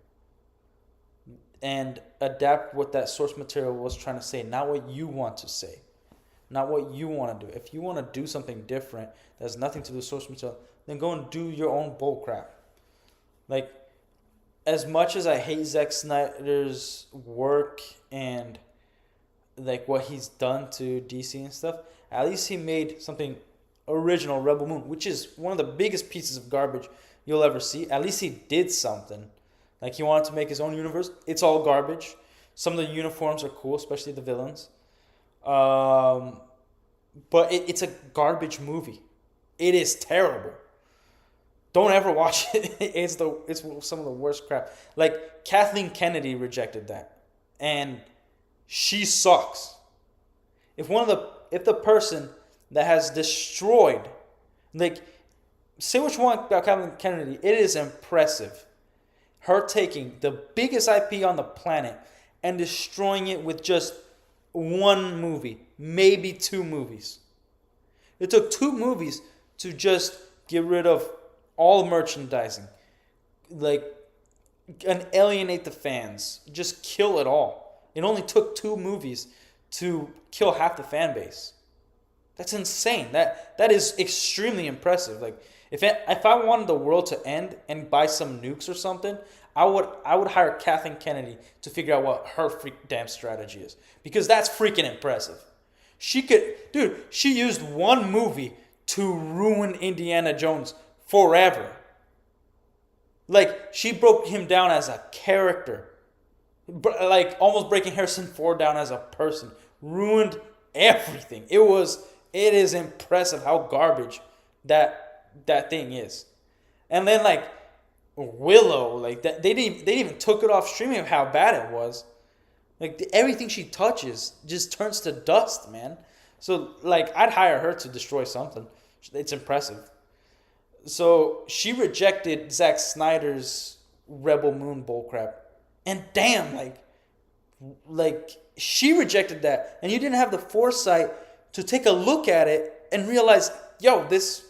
And adapt what that source material was trying to say, not what you want to say. Not what you want to do. If you want to do something different that has nothing to do with source material, then go and do your own bullcrap. Like, as much as I hate Zack Snyder's work and like what he's done to DC and stuff, at least he made something original, Rebel Moon, which is one of the biggest pieces of garbage you'll ever see. At least he did something. Like, he wanted to make his own universe. It's all garbage. Some of the uniforms are cool, especially the villains. But it's a garbage movie. It is terrible. Don't ever watch it. It's some of the worst crap. Like, Kathleen Kennedy rejected that, and she sucks. If the person that has destroyed, like, say what you want about Kathleen Kennedy, it is impressive. Her taking the biggest IP on the planet and destroying it with just one movie, maybe 2 movies. It took 2 movies to just get rid of all merchandising, like, and alienate the fans, just kill it all. It only took 2 movies to kill half the fan base. That's insane. That is extremely impressive. Like, if I wanted the world to end and buy some nukes or something, I would hire Kathleen Kennedy to figure out what her freak damn strategy is, because that's freaking impressive. She used one movie to ruin Indiana Jones forever. Like, she broke him down as a character, like almost breaking Harrison Ford down as a person. Ruined everything. It is impressive how garbage that thing is. And then, like, Willow, like, that they even took it off streaming of how bad it was. Like, everything she touches just turns to dust, man. So, like, I'd hire her to destroy something. It's impressive. So she rejected Zack Snyder's Rebel Moon bullcrap, and damn, like, Like, she rejected that, and you didn't have the foresight to take a look at it and realize, yo, this,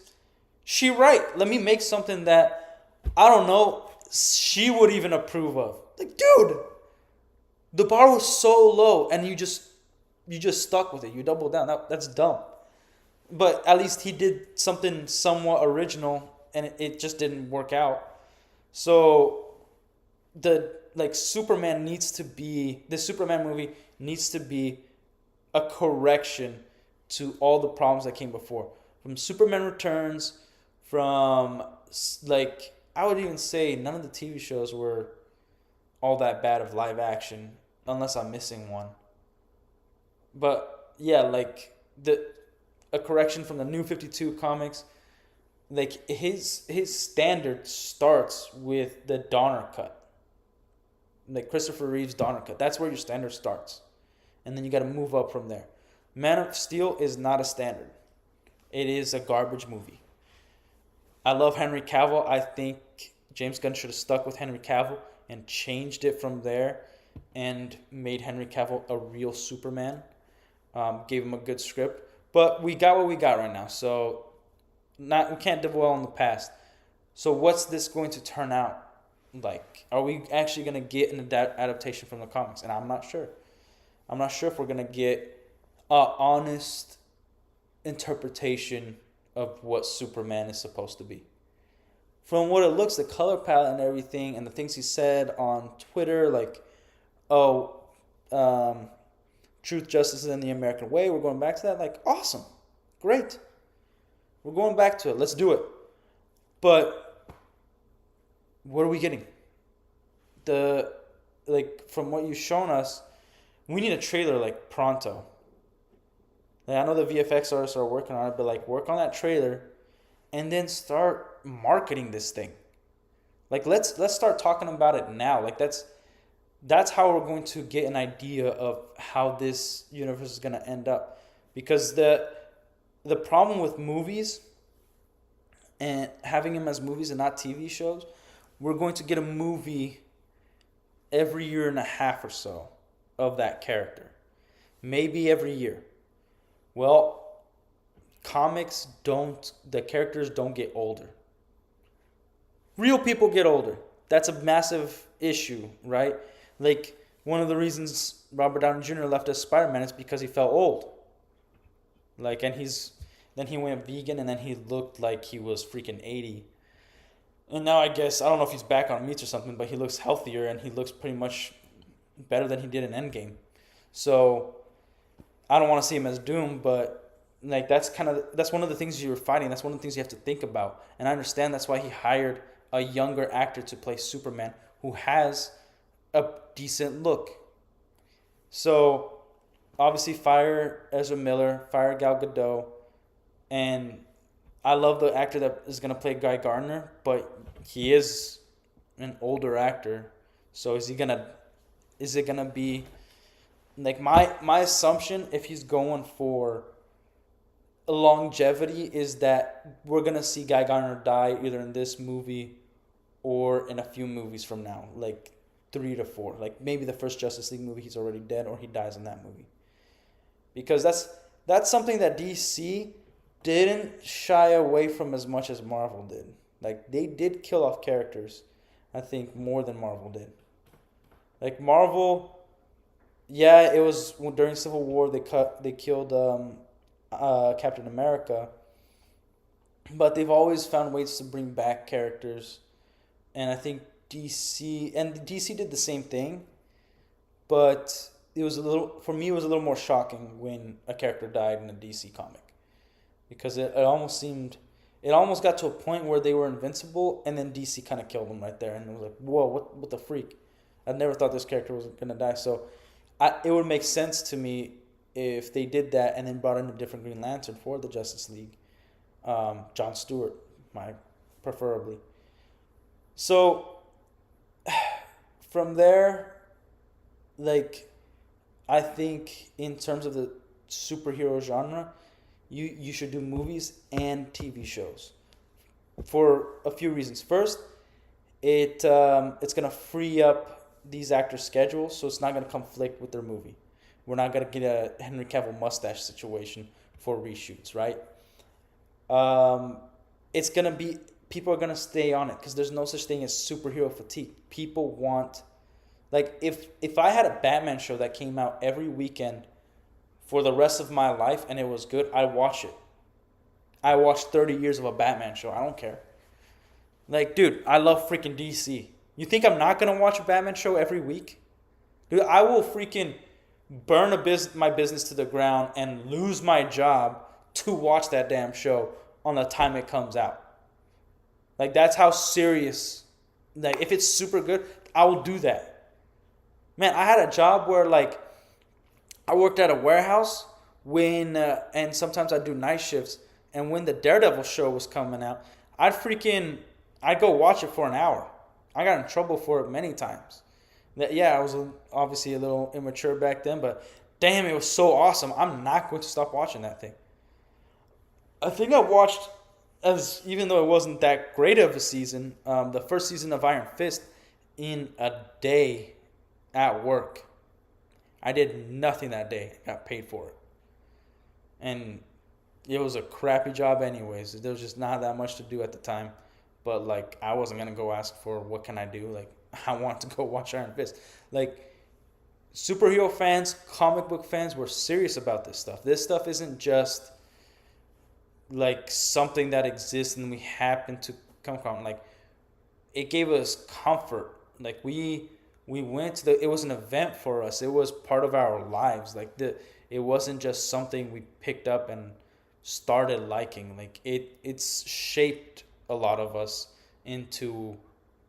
she right. Let me make something that, I don't know, she would even approve of. Like, dude, the bar was so low, and you just stuck with it. You doubled down. That's dumb. But at least he did something somewhat original, and it just didn't work out. So the like Superman needs to be the Superman movie needs to be a correction to all the problems that came before. From Superman Returns, from like, I would even say none of the TV shows were all that bad of live action, unless I'm missing one. But yeah, like the a correction from the New 52 comics, like his standard starts with the Donner cut. Like Christopher Reeve's Donner cut. That's where your standard starts. And then you got to move up from there. Man of Steel is not a standard. It is a garbage movie. I love Henry Cavill. I think James Gunn should have stuck with Henry Cavill and changed it from there and made Henry Cavill a real Superman. Gave him a good script. But we got what we got right now. So we can't dwell on the past. So what's this going to turn out like? Are we actually going to get an adaptation from the comics? And I'm not sure. I'm not sure if we're going to get an honest interpretation of what Superman is supposed to be. From what it looks, the color palette and everything, and the things he said on Twitter, like, oh, truth, justice, and the American way, we're going back to that. Like, awesome. Great. We're going back to it. Let's do it. But what are we getting? From what you've shown us, we need a trailer like pronto. Like, I know the VFX artists are working on it, but like, work on that trailer and then start marketing this thing. Like, let's start talking about it now. Like, that's how we're going to get an idea of how this universe is going to end up. Because the problem with movies and having them as movies and not TV shows, we're going to get a movie every year and a half or so of that character. Maybe every year. Well, the characters don't get older. Real people get older. That's a massive issue, right? Like, one of the reasons Robert Downey Jr. left as Spider-Man is because he felt old. Like, and then he went vegan, and then he looked like he was freaking 80. And now I guess, I don't know if he's back on meats or something, but he looks healthier, and he looks pretty much better than he did in Endgame. So, I don't want to see him as Doom, but like, that's one of the things you're fighting. That's one of the things you have to think about. And I understand that's why he hired a younger actor to play Superman who has a decent look. So, obviously, fire Ezra Miller, fire Gal Gadot, and I love the actor that is going to play Guy Gardner, but he is an older actor. So is it going to be like, my assumption, if he's going for longevity, is that we're going to see Guy Gardner die either in this movie or in a few movies from now, like 3 to 4. Like, maybe the first Justice League movie he's already dead, or he dies in that movie. Because that's something that DC didn't shy away from as much as Marvel did. Like, they did kill off characters, I think, more than Marvel did. Like, Marvel, yeah, it was during Civil War they killed Captain America, but they've always found ways to bring back characters, and I think DC did the same thing, but it was a little more shocking when a character died in a DC comic, because it almost got to a point where they were invincible, and then DC kind of killed them right there, and it was like, whoa, what the freak? I never thought this character was gonna die. So it would make sense to me if they did that and then brought in a different Green Lantern for the Justice League, John Stewart, preferably. So from there, like, I think in terms of the superhero genre, you should do movies and TV shows for a few reasons. First, it's gonna free up these actors' schedules, so it's not gonna conflict with their movie. We're not gonna get a Henry Cavill mustache situation for reshoots, right? Um, it's gonna be people are gonna stay on it because there's no such thing as superhero fatigue. People want like if I had a Batman show that came out every weekend for the rest of my life and it was good, I'd watch it. I watched 30 years of a Batman show. I don't care. Like, dude, I love freaking DC. You think I'm not gonna watch a Batman show every week? Dude, I will freaking burn my business to the ground and lose my job to watch that damn show on the time it comes out. Like, that's how serious. Like, if it's super good, I will do that. Man, I had a job where like I worked at a warehouse and sometimes I do night shifts. And when the Daredevil show was coming out, I'd go watch it for an hour. I got in trouble for it many times. Yeah, I was obviously a little immature back then, but damn, it was so awesome. I'm not going to stop watching that thing. I think I watched, even though it wasn't that great of a season, the first season of Iron Fist in a day at work. I did nothing that day. Got paid for it. And it was a crappy job anyways. There was just not that much to do at the time. But like I wasn't gonna go ask for what can I do. Like I want to go watch Iron Fist. Like superhero fans, comic book fans were serious about this stuff. This stuff isn't just like something that exists and we happen to come from. Like it gave us comfort. Like we went to it was an event for us. It was part of our lives. Like it wasn't just something we picked up and started liking. Like it's shaped a lot of us into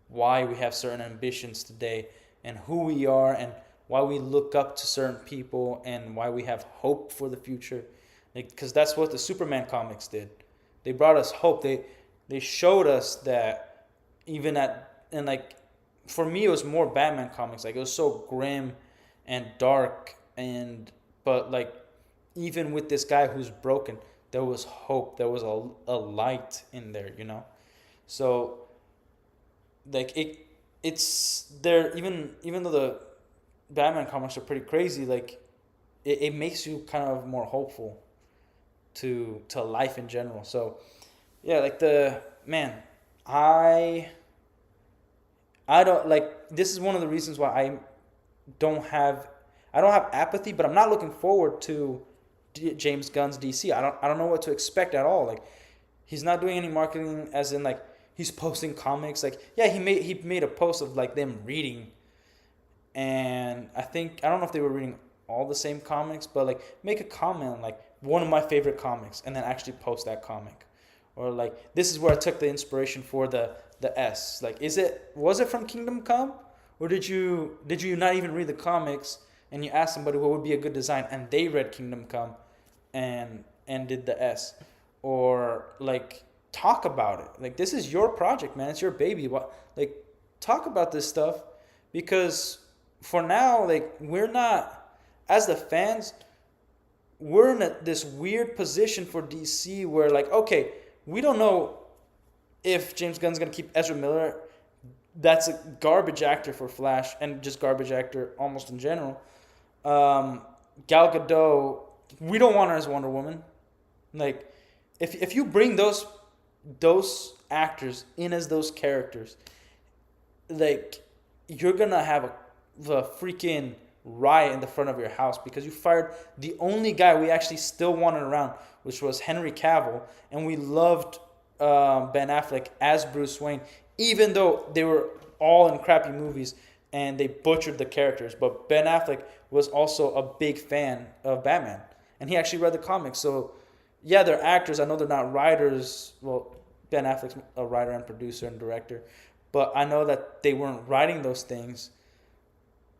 why we have certain ambitions today and who we are and why we look up to certain people and why we have hope for the future. Because that's what the Superman comics did. They brought us hope. They showed us that even and like for me it was more Batman comics. Like it was so grim and dark but like even with this guy who's broken, there was hope. There was a light in there, you know? So like it's there even though the Batman comics are pretty crazy, like it makes you kind of more hopeful to life in general. So yeah, like I don't like this is one of the reasons why don't have I don't have apathy, but I'm not looking forward to James Gunn's DC. I don't know what to expect at all. Like he's not doing any marketing as in like he's posting comics. Like yeah, he made a post of like them reading, and I don't know if they were reading all the same comics, but like make a comment like one of my favorite comics and then actually post that comic. Or like this is where I took the inspiration for the S. Like was it from Kingdom Come? Or did you not even read the comics and you asked somebody what would be a good design and they read Kingdom Come and did the S? Or like talk about it. Like this is your project, man. It's your baby. Like talk about this stuff because for now, like we're not as the fans, we're in this weird position for DC where like, okay, we don't know if James Gunn's going to keep Ezra Miller. That's a garbage actor for Flash and just garbage actor almost in general. Gal Gadot, we don't want her as Wonder Woman. Like, if you bring those actors in as those characters, like, you're going to have a freaking riot in the front of your house because you fired the only guy we actually still wanted around, which was Henry Cavill, and we loved Ben Affleck as Bruce Wayne, even though they were all in crappy movies and they butchered the characters. But Ben Affleck was also a big fan of Batman, and he actually read the comics. So, yeah, they're actors. I know they're not writers. Well, Ben Affleck's a writer and producer and director, but I know that they weren't writing those things.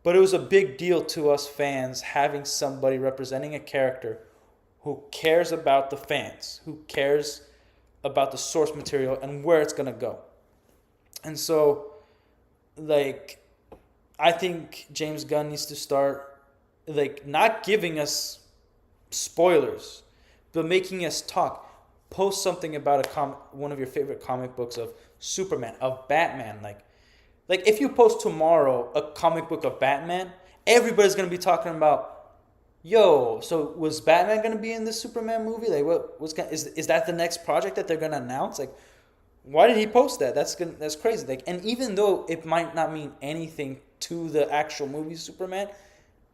But it was a big deal to us fans having somebody representing a character who cares about the fans, who cares about the source material and where it's going to go. And so, like, I think James Gunn needs to start, like, not giving us spoilers, but making us talk. Post something about one of your favorite comic books of Superman, of Batman. Like Like if you post tomorrow a comic book of Batman, everybody's gonna be talking about, yo, so was Batman gonna be in this Superman movie? Like is that the next project that they're gonna announce? Like why did he post that? That's crazy. Like, and even though it might not mean anything to the actual movie Superman,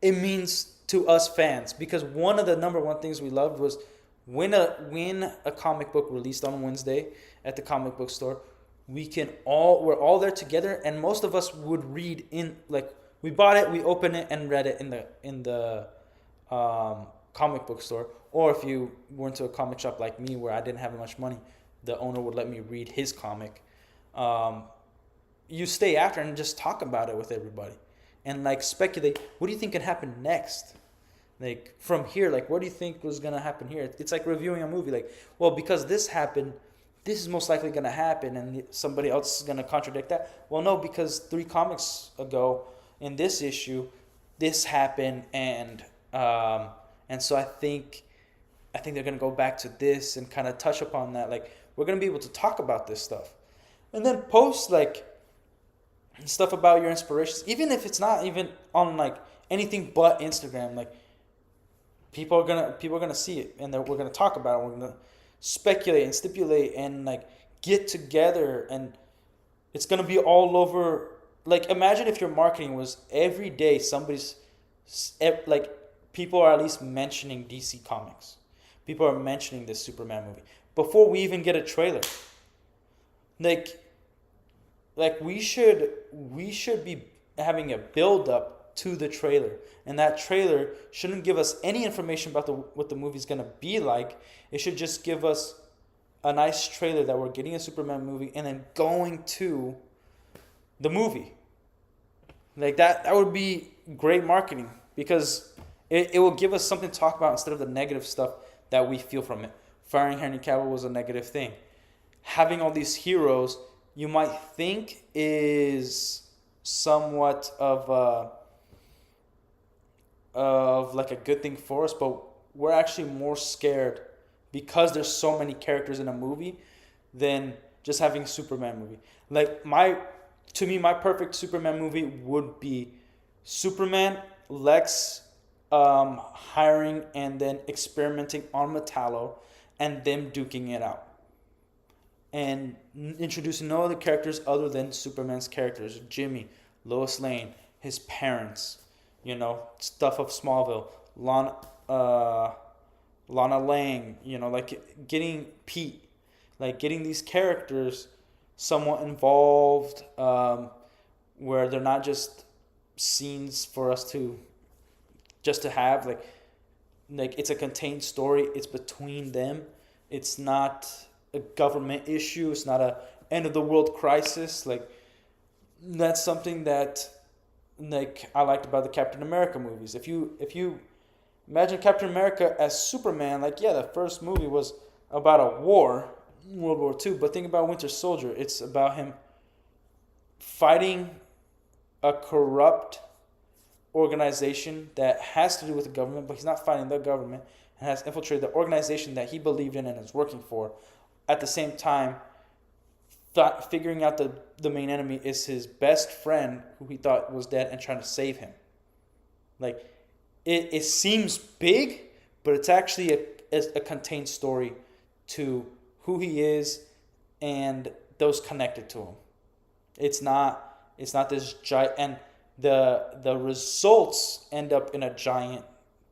it means to us fans because one of the number one things we loved was when a comic book released on Wednesday at the comic book store, we're all there together, and most of us would read in like we bought it, we opened it and read it in the comic book store, or if you went to a comic shop like me where I didn't have much money, the owner would let me read his comic. You stay after and just talk about it with everybody and like speculate, what do you think could happen next? Like from here, like what do you think was gonna happen here? It's like reviewing a movie. Like, well, because this happened, this is most likely gonna happen, and somebody else is gonna contradict that. Well, no, because 3 comics ago in this issue, this happened, and so I think they're gonna go back to this and kind of touch upon that. Like we're gonna be able to talk about this stuff, and then post like stuff about your inspirations, even if it's not even on like anything but Instagram. Like people are gonna see it, and we're gonna talk about it. We're gonna speculate and stipulate and like get together, and it's gonna be all over. Like imagine if your marketing was every day like people are at least mentioning DC Comics. People are mentioning this Superman movie before we even get a trailer. Like we should be having a build up to the trailer, and that trailer shouldn't give us any information about what the movie's gonna be like. It should just give us a nice trailer that we're getting a Superman movie, and then going to the movie. Like that would be great marketing because it will give us something to talk about instead of the negative stuff that we feel from it. Firing Henry Cavill was a negative thing. Having all these heroes you might think is somewhat of like a good thing for us, but we're actually more scared because there's so many characters in a movie than just having a Superman movie. Like to me, my perfect Superman movie would be Superman, Lex, hiring and then experimenting on Metallo, and them duking it out, and introducing no other characters other than Superman's characters: Jimmy, Lois Lane, his parents, stuff of Smallville, Lana Lang, like getting Pete, like getting these characters somewhat involved, where they're not just scenes for us to have, like it's a contained story. It's between them. It's not a government issue. It's not a end of the world crisis. Like that's something that like I liked about the Captain America movies. If you imagine Captain America as Superman, like yeah, the first movie was about a war, World War II, but think about Winter Soldier. It's about him fighting a corrupt organization that has to do with the government, but he's not fighting the government, and has infiltrated the organization that he believed in and is working for. At the same time, figuring out the main enemy is his best friend who he thought was dead and trying to save him. Like it seems big, but it's actually a contained story to who he is and those connected to him. It's not this giant, and the results end up in a giant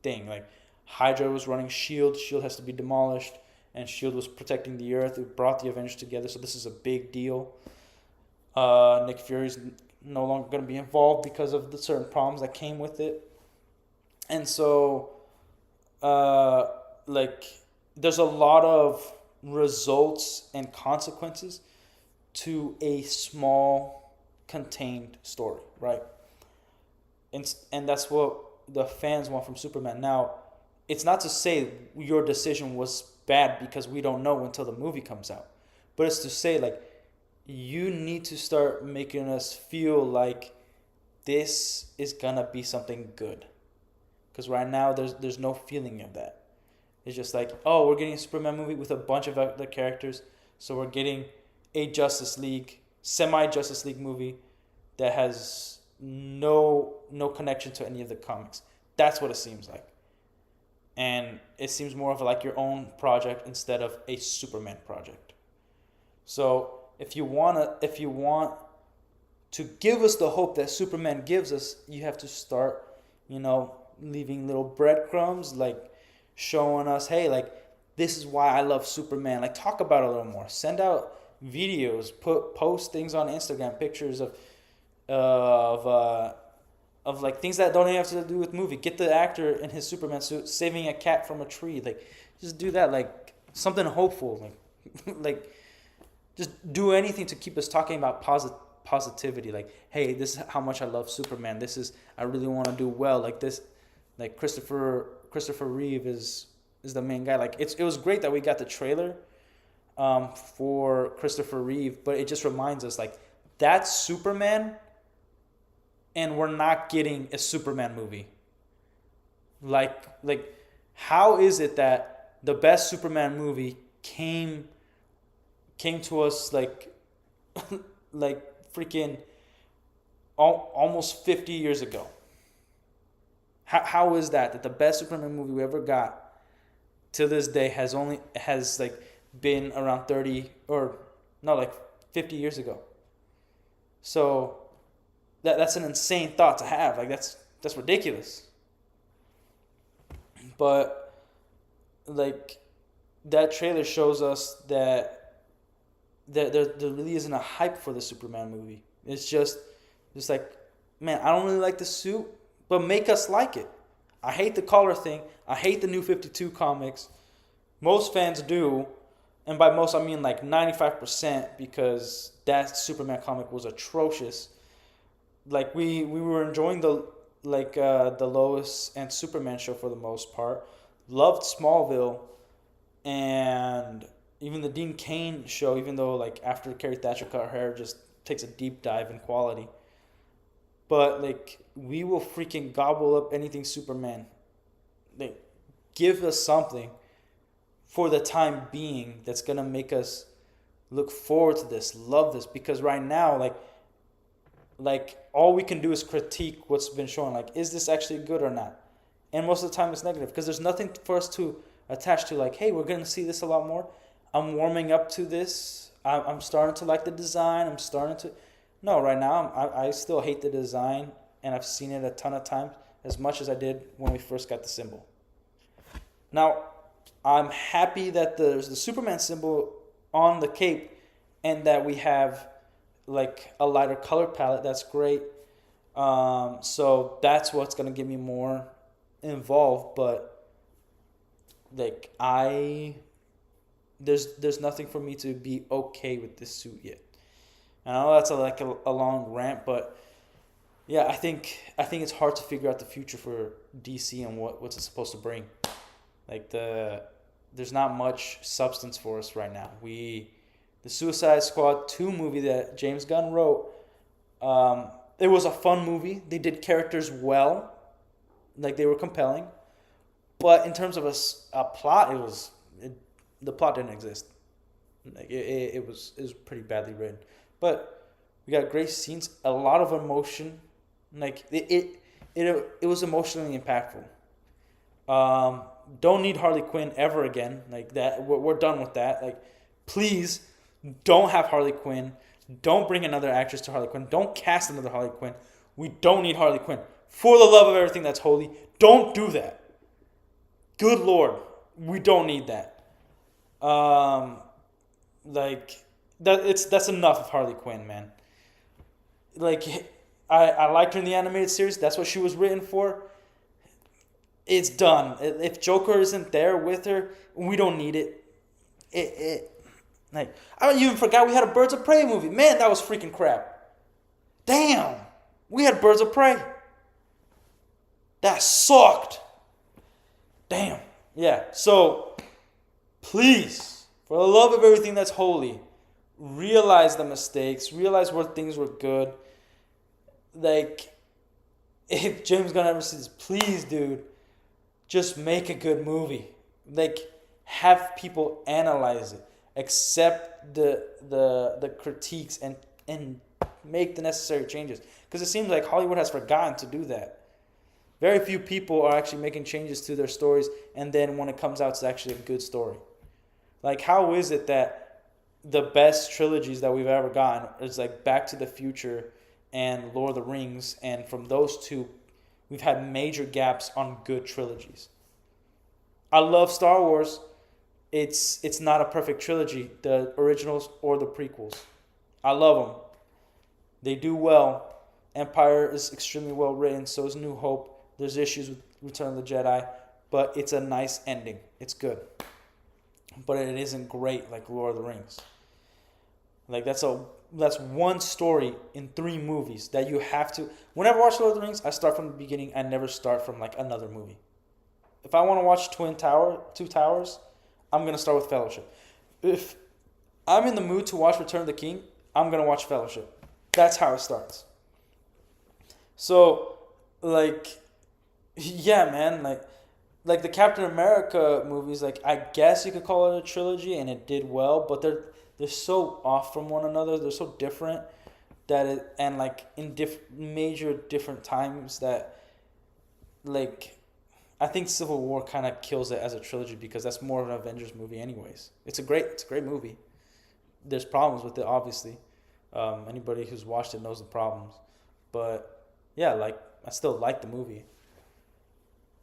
thing. Like Hydra was running Shield. Shield has to be demolished, and Shield was protecting the Earth. It brought the Avengers together, so this is a big deal. Nick Fury's no longer going to be involved because of the certain problems that came with it, and so like there's a lot of results and consequences to a small contained story, right? And that's what the fans want from Superman. Now, it's not to say your decision was bad because we don't know until the movie comes out, but it's to say like you need to start making us feel like this is gonna be something good, because right now there's no feeling of that. It's just like, oh, we're getting a Superman movie with a bunch of other characters, so we're getting a semi Justice League movie that has no connection to any of the comics. That's what it seems like. And it seems more of like your own project instead of a Superman project. So if you want to give us the hope that Superman gives us, you have to start, leaving little breadcrumbs, like showing us, hey, like this is why I love Superman. Like talk about it a little more. Send out videos, post things on Instagram, pictures of like things that don't even have to do with movie. Get the actor in his Superman suit saving a cat from a tree. Like just do that. Like something hopeful. Like like just do anything to keep us talking about positivity. Like hey, this is how much I love Superman. This is I really want to do well. Like this, like Christopher Reeve is the main guy. Like it was great that we got the trailer for Christopher Reeve, but it just reminds us like that's Superman, and we're not getting a Superman movie. Like how is it that the best Superman movie came to us like like freaking almost 50 years ago? How is that the best Superman movie we ever got to this day has like been around 30 or no, like 50 years ago? So that's an insane thought to have. Like that's ridiculous. But like that trailer shows us that there really isn't a hype for the Superman movie. It's just like, man, I don't really like the suit, but make us like it. I hate the color thing. I hate the New 52 comics. Most fans do, and by most I mean like 95%, because that Superman comic was atrocious. Like we were enjoying the Lois and Superman show for the most part. Loved Smallville, and even the Dean Cain show, even though like after Carrie Thatcher cut her hair, just takes a deep dive in quality. But like we will freaking gobble up anything Superman. Like give us something for the time being that's gonna make us look forward to this, love this. Because right now, like all we can do is critique what's been shown. Like, is this actually good or not? And most of the time it's negative because there's nothing for us to attach to. Like, hey, we're gonna see this a lot more. I'm warming up to this. I'm starting to like the design. I'm starting to. No, right now I still hate the design, and I've seen it a ton of times, as much as I did when we first got the symbol. Now, I'm happy that there's the Superman symbol on the cape, and that we have like a lighter color palette. That's great. So that's what's gonna get me more involved. But like there's nothing for me to be okay with this suit yet. I know that's a long rant, but yeah, I think it's hard to figure out the future for DC and what's it supposed to bring. Like there's not much substance for us right now. The Suicide Squad 2 movie that James Gunn wrote, it was a fun movie. They did characters well, like they were compelling, but in terms of a plot, the plot didn't exist. Like it was pretty badly written, but we got great scenes, a lot of emotion. Like it was emotionally impactful. Don't need Harley Quinn ever again. Like that, we're done with that. Like, please don't have Harley Quinn. Don't bring another actress to Harley Quinn. Don't cast another Harley Quinn. We don't need Harley Quinn. For the love of everything that's holy, don't do that. Good Lord, we don't need that. Like that's enough of Harley Quinn, man. Like I liked her in the animated series. That's what she was written for. It's done. If Joker isn't there with her, we don't need it. Like I even forgot we had a Birds of Prey movie. Man, that was freaking crap. Damn, we had Birds of Prey. That sucked. Damn. Yeah. So please, for the love of everything that's holy, realize the mistakes. Realize where things were good. Like, if James Gunn ever sees this, please, dude, just make a good movie. Like, have people analyze it, accept the critiques, and and make the necessary changes. Because it seems like Hollywood has forgotten to do that. Very few people are actually making changes to their stories, and then when it comes out, it's actually a good story. Like, how is it that the best trilogies that we've ever gotten is like Back to the Future and Lord of the Rings, and from those two, we've had major gaps on good trilogies. I love Star Wars. It's not a perfect trilogy, the originals or the prequels. I love them. They do well. Empire is extremely well written. So is New Hope. There's issues with Return of the Jedi, but it's a nice ending. It's good, but it isn't great like Lord of the Rings. Like that's one story in 3 movies that you have to. Whenever I watch Lord of the Rings, I start from the beginning. I never start from like another movie. If I want to watch Two Towers, I'm gonna start with Fellowship. If I'm in the mood to watch Return of the King, I'm gonna watch Fellowship. That's how it starts. So, like, yeah, man, like the Captain America movies, like I guess you could call it a trilogy, and it did well, but they're so off from one another. They're so different that it, and like in major different times that, like, I think Civil War kind of kills it as a trilogy because that's more of an Avengers movie, anyways. It's a great movie. There's problems with it, obviously. Anybody who's watched it knows the problems, but yeah, like I still like the movie.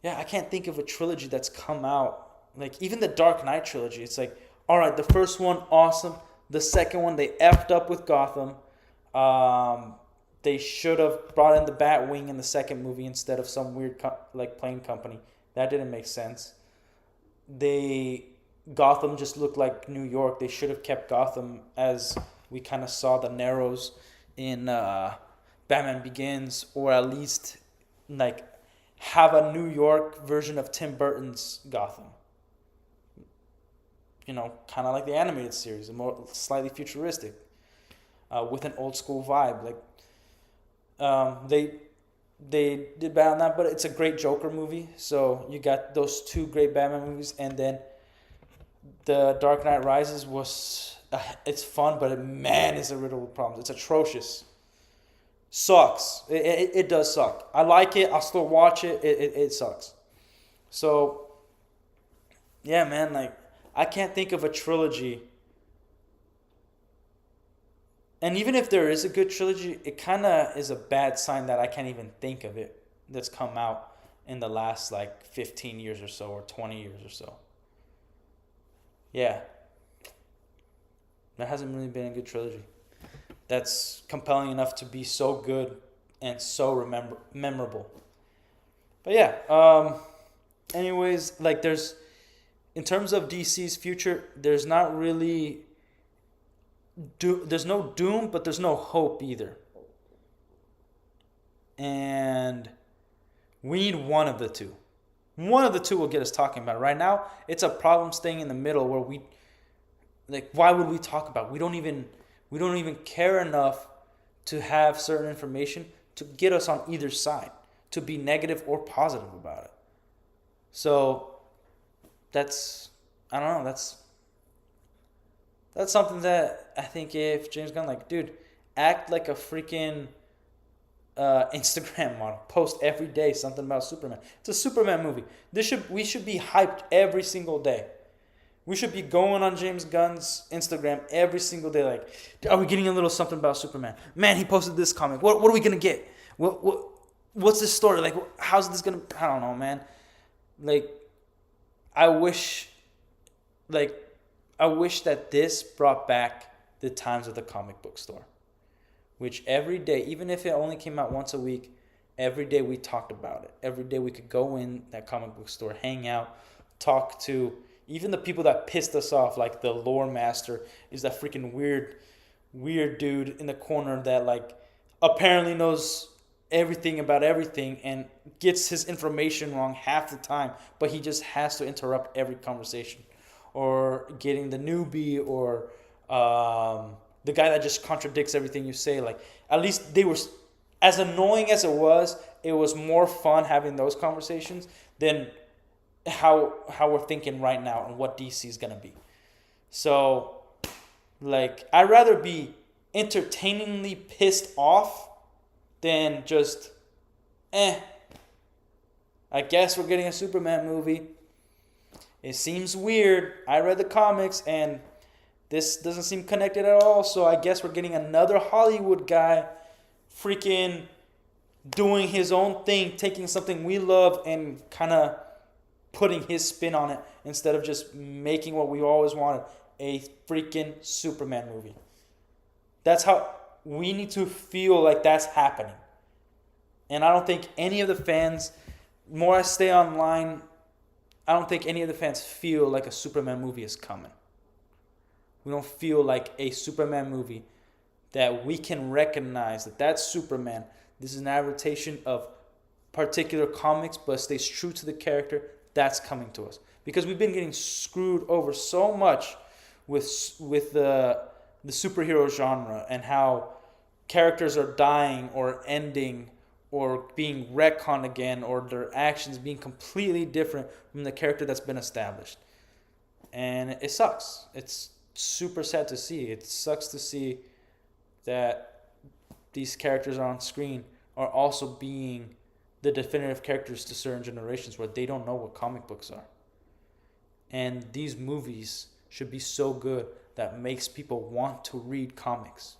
Yeah, I can't think of a trilogy that's come out. Like, even the Dark Knight trilogy, it's like, all right, the first one, awesome. The second one, they effed up with Gotham. They should have brought in the Batwing in the second movie instead of some weird, plane company. That didn't make sense. Gotham just looked like New York. They should have kept Gotham as we kind of saw the Narrows in Batman Begins, or at least, like, have a New York version of Tim Burton's Gotham. You know, kind of like the animated series, more slightly futuristic, with an old school vibe. Like, they did bad on that, but it's a great Joker movie. So you got those 2 great Batman movies, and then the Dark Knight Rises was it's fun, but man, is it riddled with problems. It's atrocious. Sucks. It does suck. I like it. I'll still watch it. It sucks. So, yeah, man, like, I can't think of a trilogy. And even if there is a good trilogy, it kind of is a bad sign that I can't even think of it that's come out in the last, like, 15 years or so, or 20 years or so. Yeah. There hasn't really been a good trilogy that's compelling enough to be so good and so memorable. But yeah, anyways, like, in terms of DC's future, there's not really, there's no doom, but there's no hope either. And we need one of the two. One of the two will get us talking about it. Right now, it's a problem staying in the middle where why would we talk about it? We don't even care enough to have certain information to get us on either side, to be negative or positive about it. So that's, I don't know, that's something that I think if James Gunn, like, dude, act like a freaking Instagram model, post every day something about Superman. It's a Superman movie. We should be hyped every single day. We should be going on James Gunn's Instagram every single day. Like, are we getting a little something about Superman? Man, he posted this comic. What are we gonna get? What's this story? Like, how's this gonna? I don't know, man. Like, I wish that this brought back the times of the comic book store, which every day, even if it only came out once a week, every day we talked about it. Every day we could go in that comic book store, hang out, talk to. Even the people that pissed us off, like the lore master, is that freaking weird dude in the corner that, like, apparently knows everything about everything and gets his information wrong half the time, but he just has to interrupt every conversation. Or getting the newbie, or the guy that just contradicts everything you say. Like, at least they were, as annoying as it was more fun having those conversations than how we're thinking right now and what DC is gonna be. So, like, I'd rather be entertainingly pissed off than just, I guess we're getting a Superman movie. It seems weird. I read the comics and this doesn't seem connected at all, so I guess we're getting another Hollywood guy freaking doing his own thing, taking something we love and kind of putting his spin on it instead of just making what we always wanted, a freaking Superman movie. That's how we need to feel like that's happening. And I don't think any of the fans, the more I stay online, I don't think any of the fans feel like a Superman movie is coming. We don't feel like a Superman movie that we can recognize that that's Superman. This is an adaptation of particular comics, but stays true to the character. That's coming to us. Because we've been getting screwed over so much with the superhero genre and how characters are dying or ending or being retconned again, or their actions being completely different from the character that's been established. And it sucks. It's super sad to see. It sucks to see that these characters on screen are also being the definitive characters to certain generations where they don't know what comic books are. And these movies should be so good that makes people want to read comics.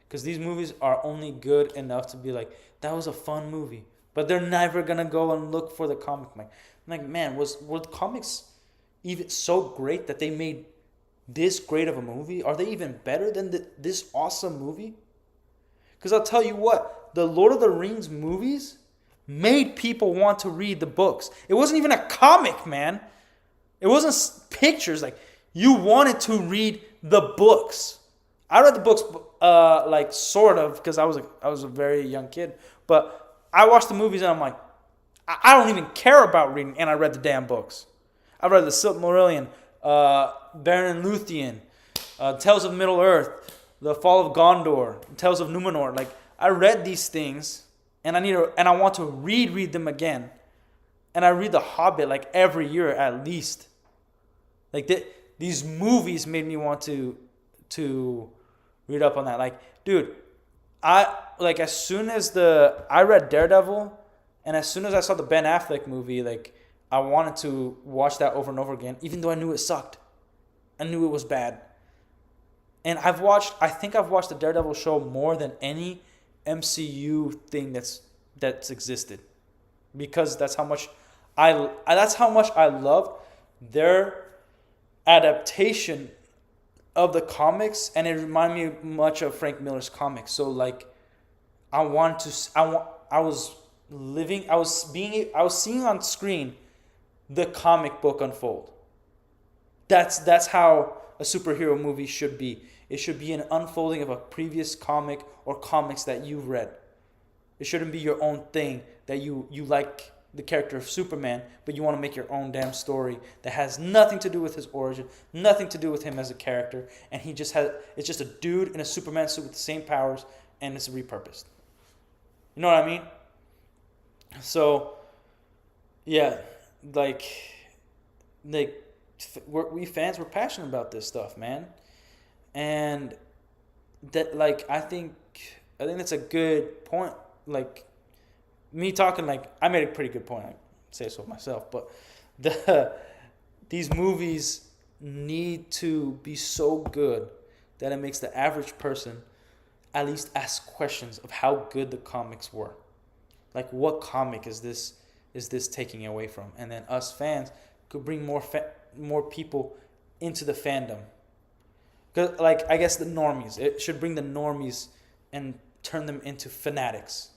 Because these movies are only good enough to be like, that was a fun movie. But they're never going to go and look for the comic. I'm like, man, were the comics even so great that they made this great of a movie? Are they even better than this awesome movie? Because I'll tell you what, the Lord of the Rings movies made people want to read the books. It wasn't even a comic, man. It wasn't pictures. Like, you wanted to read the books. I read the books, like, sort of, because I was a very young kid. But I watched the movies and I'm like, I don't even care about reading, and I read the damn books. I read the Silmarillion, Baron Luthien, Tales of Middle-earth, The Fall of Gondor, Tales of Numenor. Like, I read these things, and I want to read them again. And I read The Hobbit like every year at least. Like, these movies made me want to read up on that. Like, dude, as soon as I read Daredevil, and as soon as I saw the Ben Affleck movie, like, I wanted to watch that over and over again, even though I knew it sucked. I knew it was bad. And I think I've watched the Daredevil show more than any MCU thing that's existed, because that's how much I love their adaptation of the comics, and it reminded me much of Frank Miller's comics. So like, I was seeing on screen the comic book unfold. That's how a superhero movie should be. It should be an unfolding of a previous comic or comics that you've read. It shouldn't be your own thing that you like the character of Superman, but you want to make your own damn story that has nothing to do with his origin, nothing to do with him as a character, and it's just a dude in a Superman suit with the same powers, and it's repurposed. You know what I mean? So, yeah, we fans were passionate about this stuff, man. And that, like, I think that's a good point. Like, me talking, like, I made a pretty good point. I say so myself, but these movies need to be so good that it makes the average person at least ask questions of how good the comics were. Like, what comic is this taking away from? And then us fans could bring more people into the fandom. Cause, like, I guess the normies. It should bring the normies and turn them into fanatics.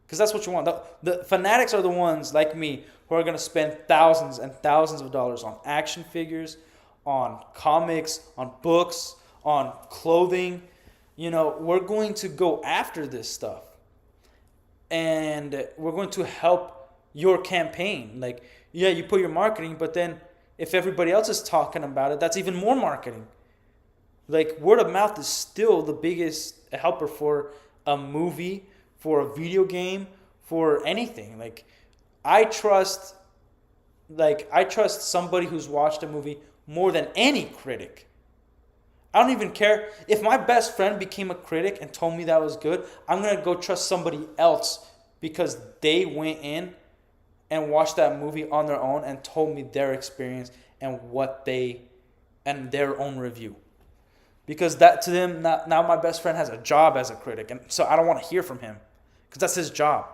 Because that's what you want. The fanatics are the ones, like me, who are going to spend thousands and thousands of dollars on action figures, on comics, on books, on clothing. You know, we're going to go after this stuff. And we're going to help your campaign. Like, yeah, you put your marketing, but then if everybody else is talking about it, that's even more marketing. Like, word of mouth is still the biggest helper for a movie, for a video game, for anything. Like, I trust somebody who's watched a movie more than any critic. I don't even care if my best friend became a critic and told me that was good. I'm gonna go trust somebody else because they went in and watched that movie on their own and told me their experience and what they and their own review. Because that to them now my best friend has a job as a critic, and so I don't want to hear from him because that's his job,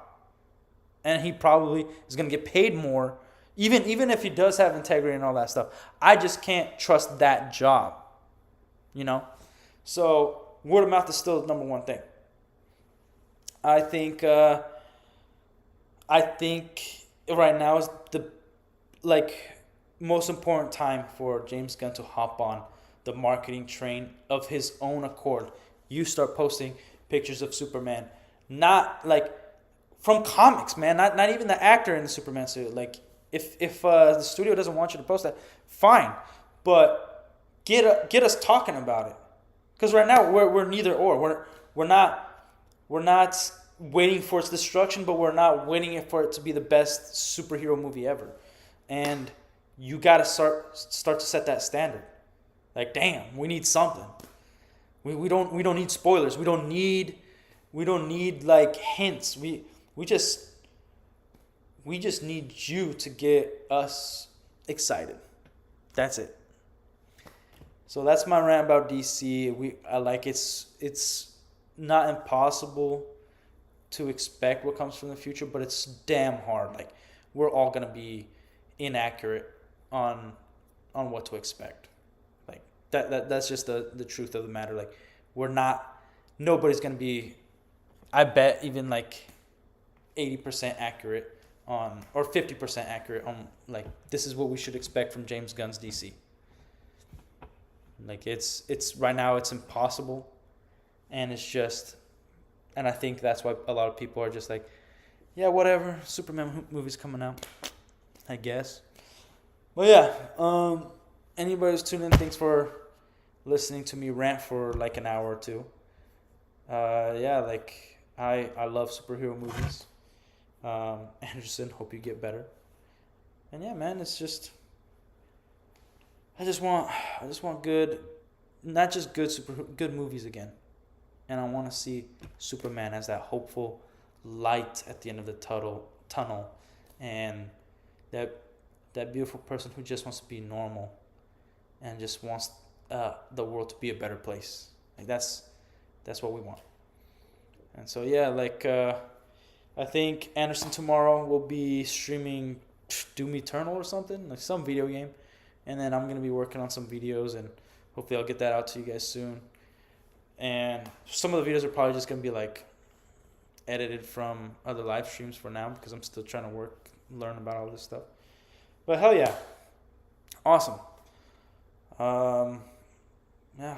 and he probably is gonna get paid more, even if he does have integrity and all that stuff. I just can't trust that job, you know. So word of mouth is still the number one thing. I think right now is the like most important time for James Gunn to hop on the marketing train of his own accord. You start posting pictures of Superman, not like from comics, man. Not even the actor in the Superman suit. Like if the studio doesn't want you to post that, fine, but get us talking about it. Because right now we're neither or. We're not waiting for its destruction, but we're not waiting for it to be the best superhero movie ever. And you gotta start to set that standard. Like, damn, we need something. We don't need spoilers. We don't need like hints. We just need you to get us excited. That's it. So that's my rant about DC. It's not impossible to expect what comes from the future, but it's damn hard. Like, we're all gonna be inaccurate on what to expect. Like that's just the truth of the matter. Like, nobody's gonna be, I bet, even like 80% accurate on, or 50% accurate on, like, this is what we should expect from James Gunn's DC. Like, it's right now it's impossible, and and I think that's why a lot of people are just like, yeah, whatever, Superman movie's coming out, I guess. But yeah, anybody who's tuning in, thanks for listening to me rant for like an hour or two. Yeah, like I love superhero movies. Anderson, hope you get better. And yeah, man, it's just I just want good, not just good movies again. And I want to see Superman as that hopeful light at the end of the tunnel, and that beautiful person who just wants to be normal, and just wants the world to be a better place. Like, that's what we want. And so yeah, like I think Anderson tomorrow will be streaming Doom Eternal or something, like some video game, and then I'm gonna be working on some videos, and hopefully I'll get that out to you guys soon. And some of the videos are probably just gonna be like edited from other live streams for now, because I'm still trying to learn about all this stuff. But hell yeah, awesome. Yeah.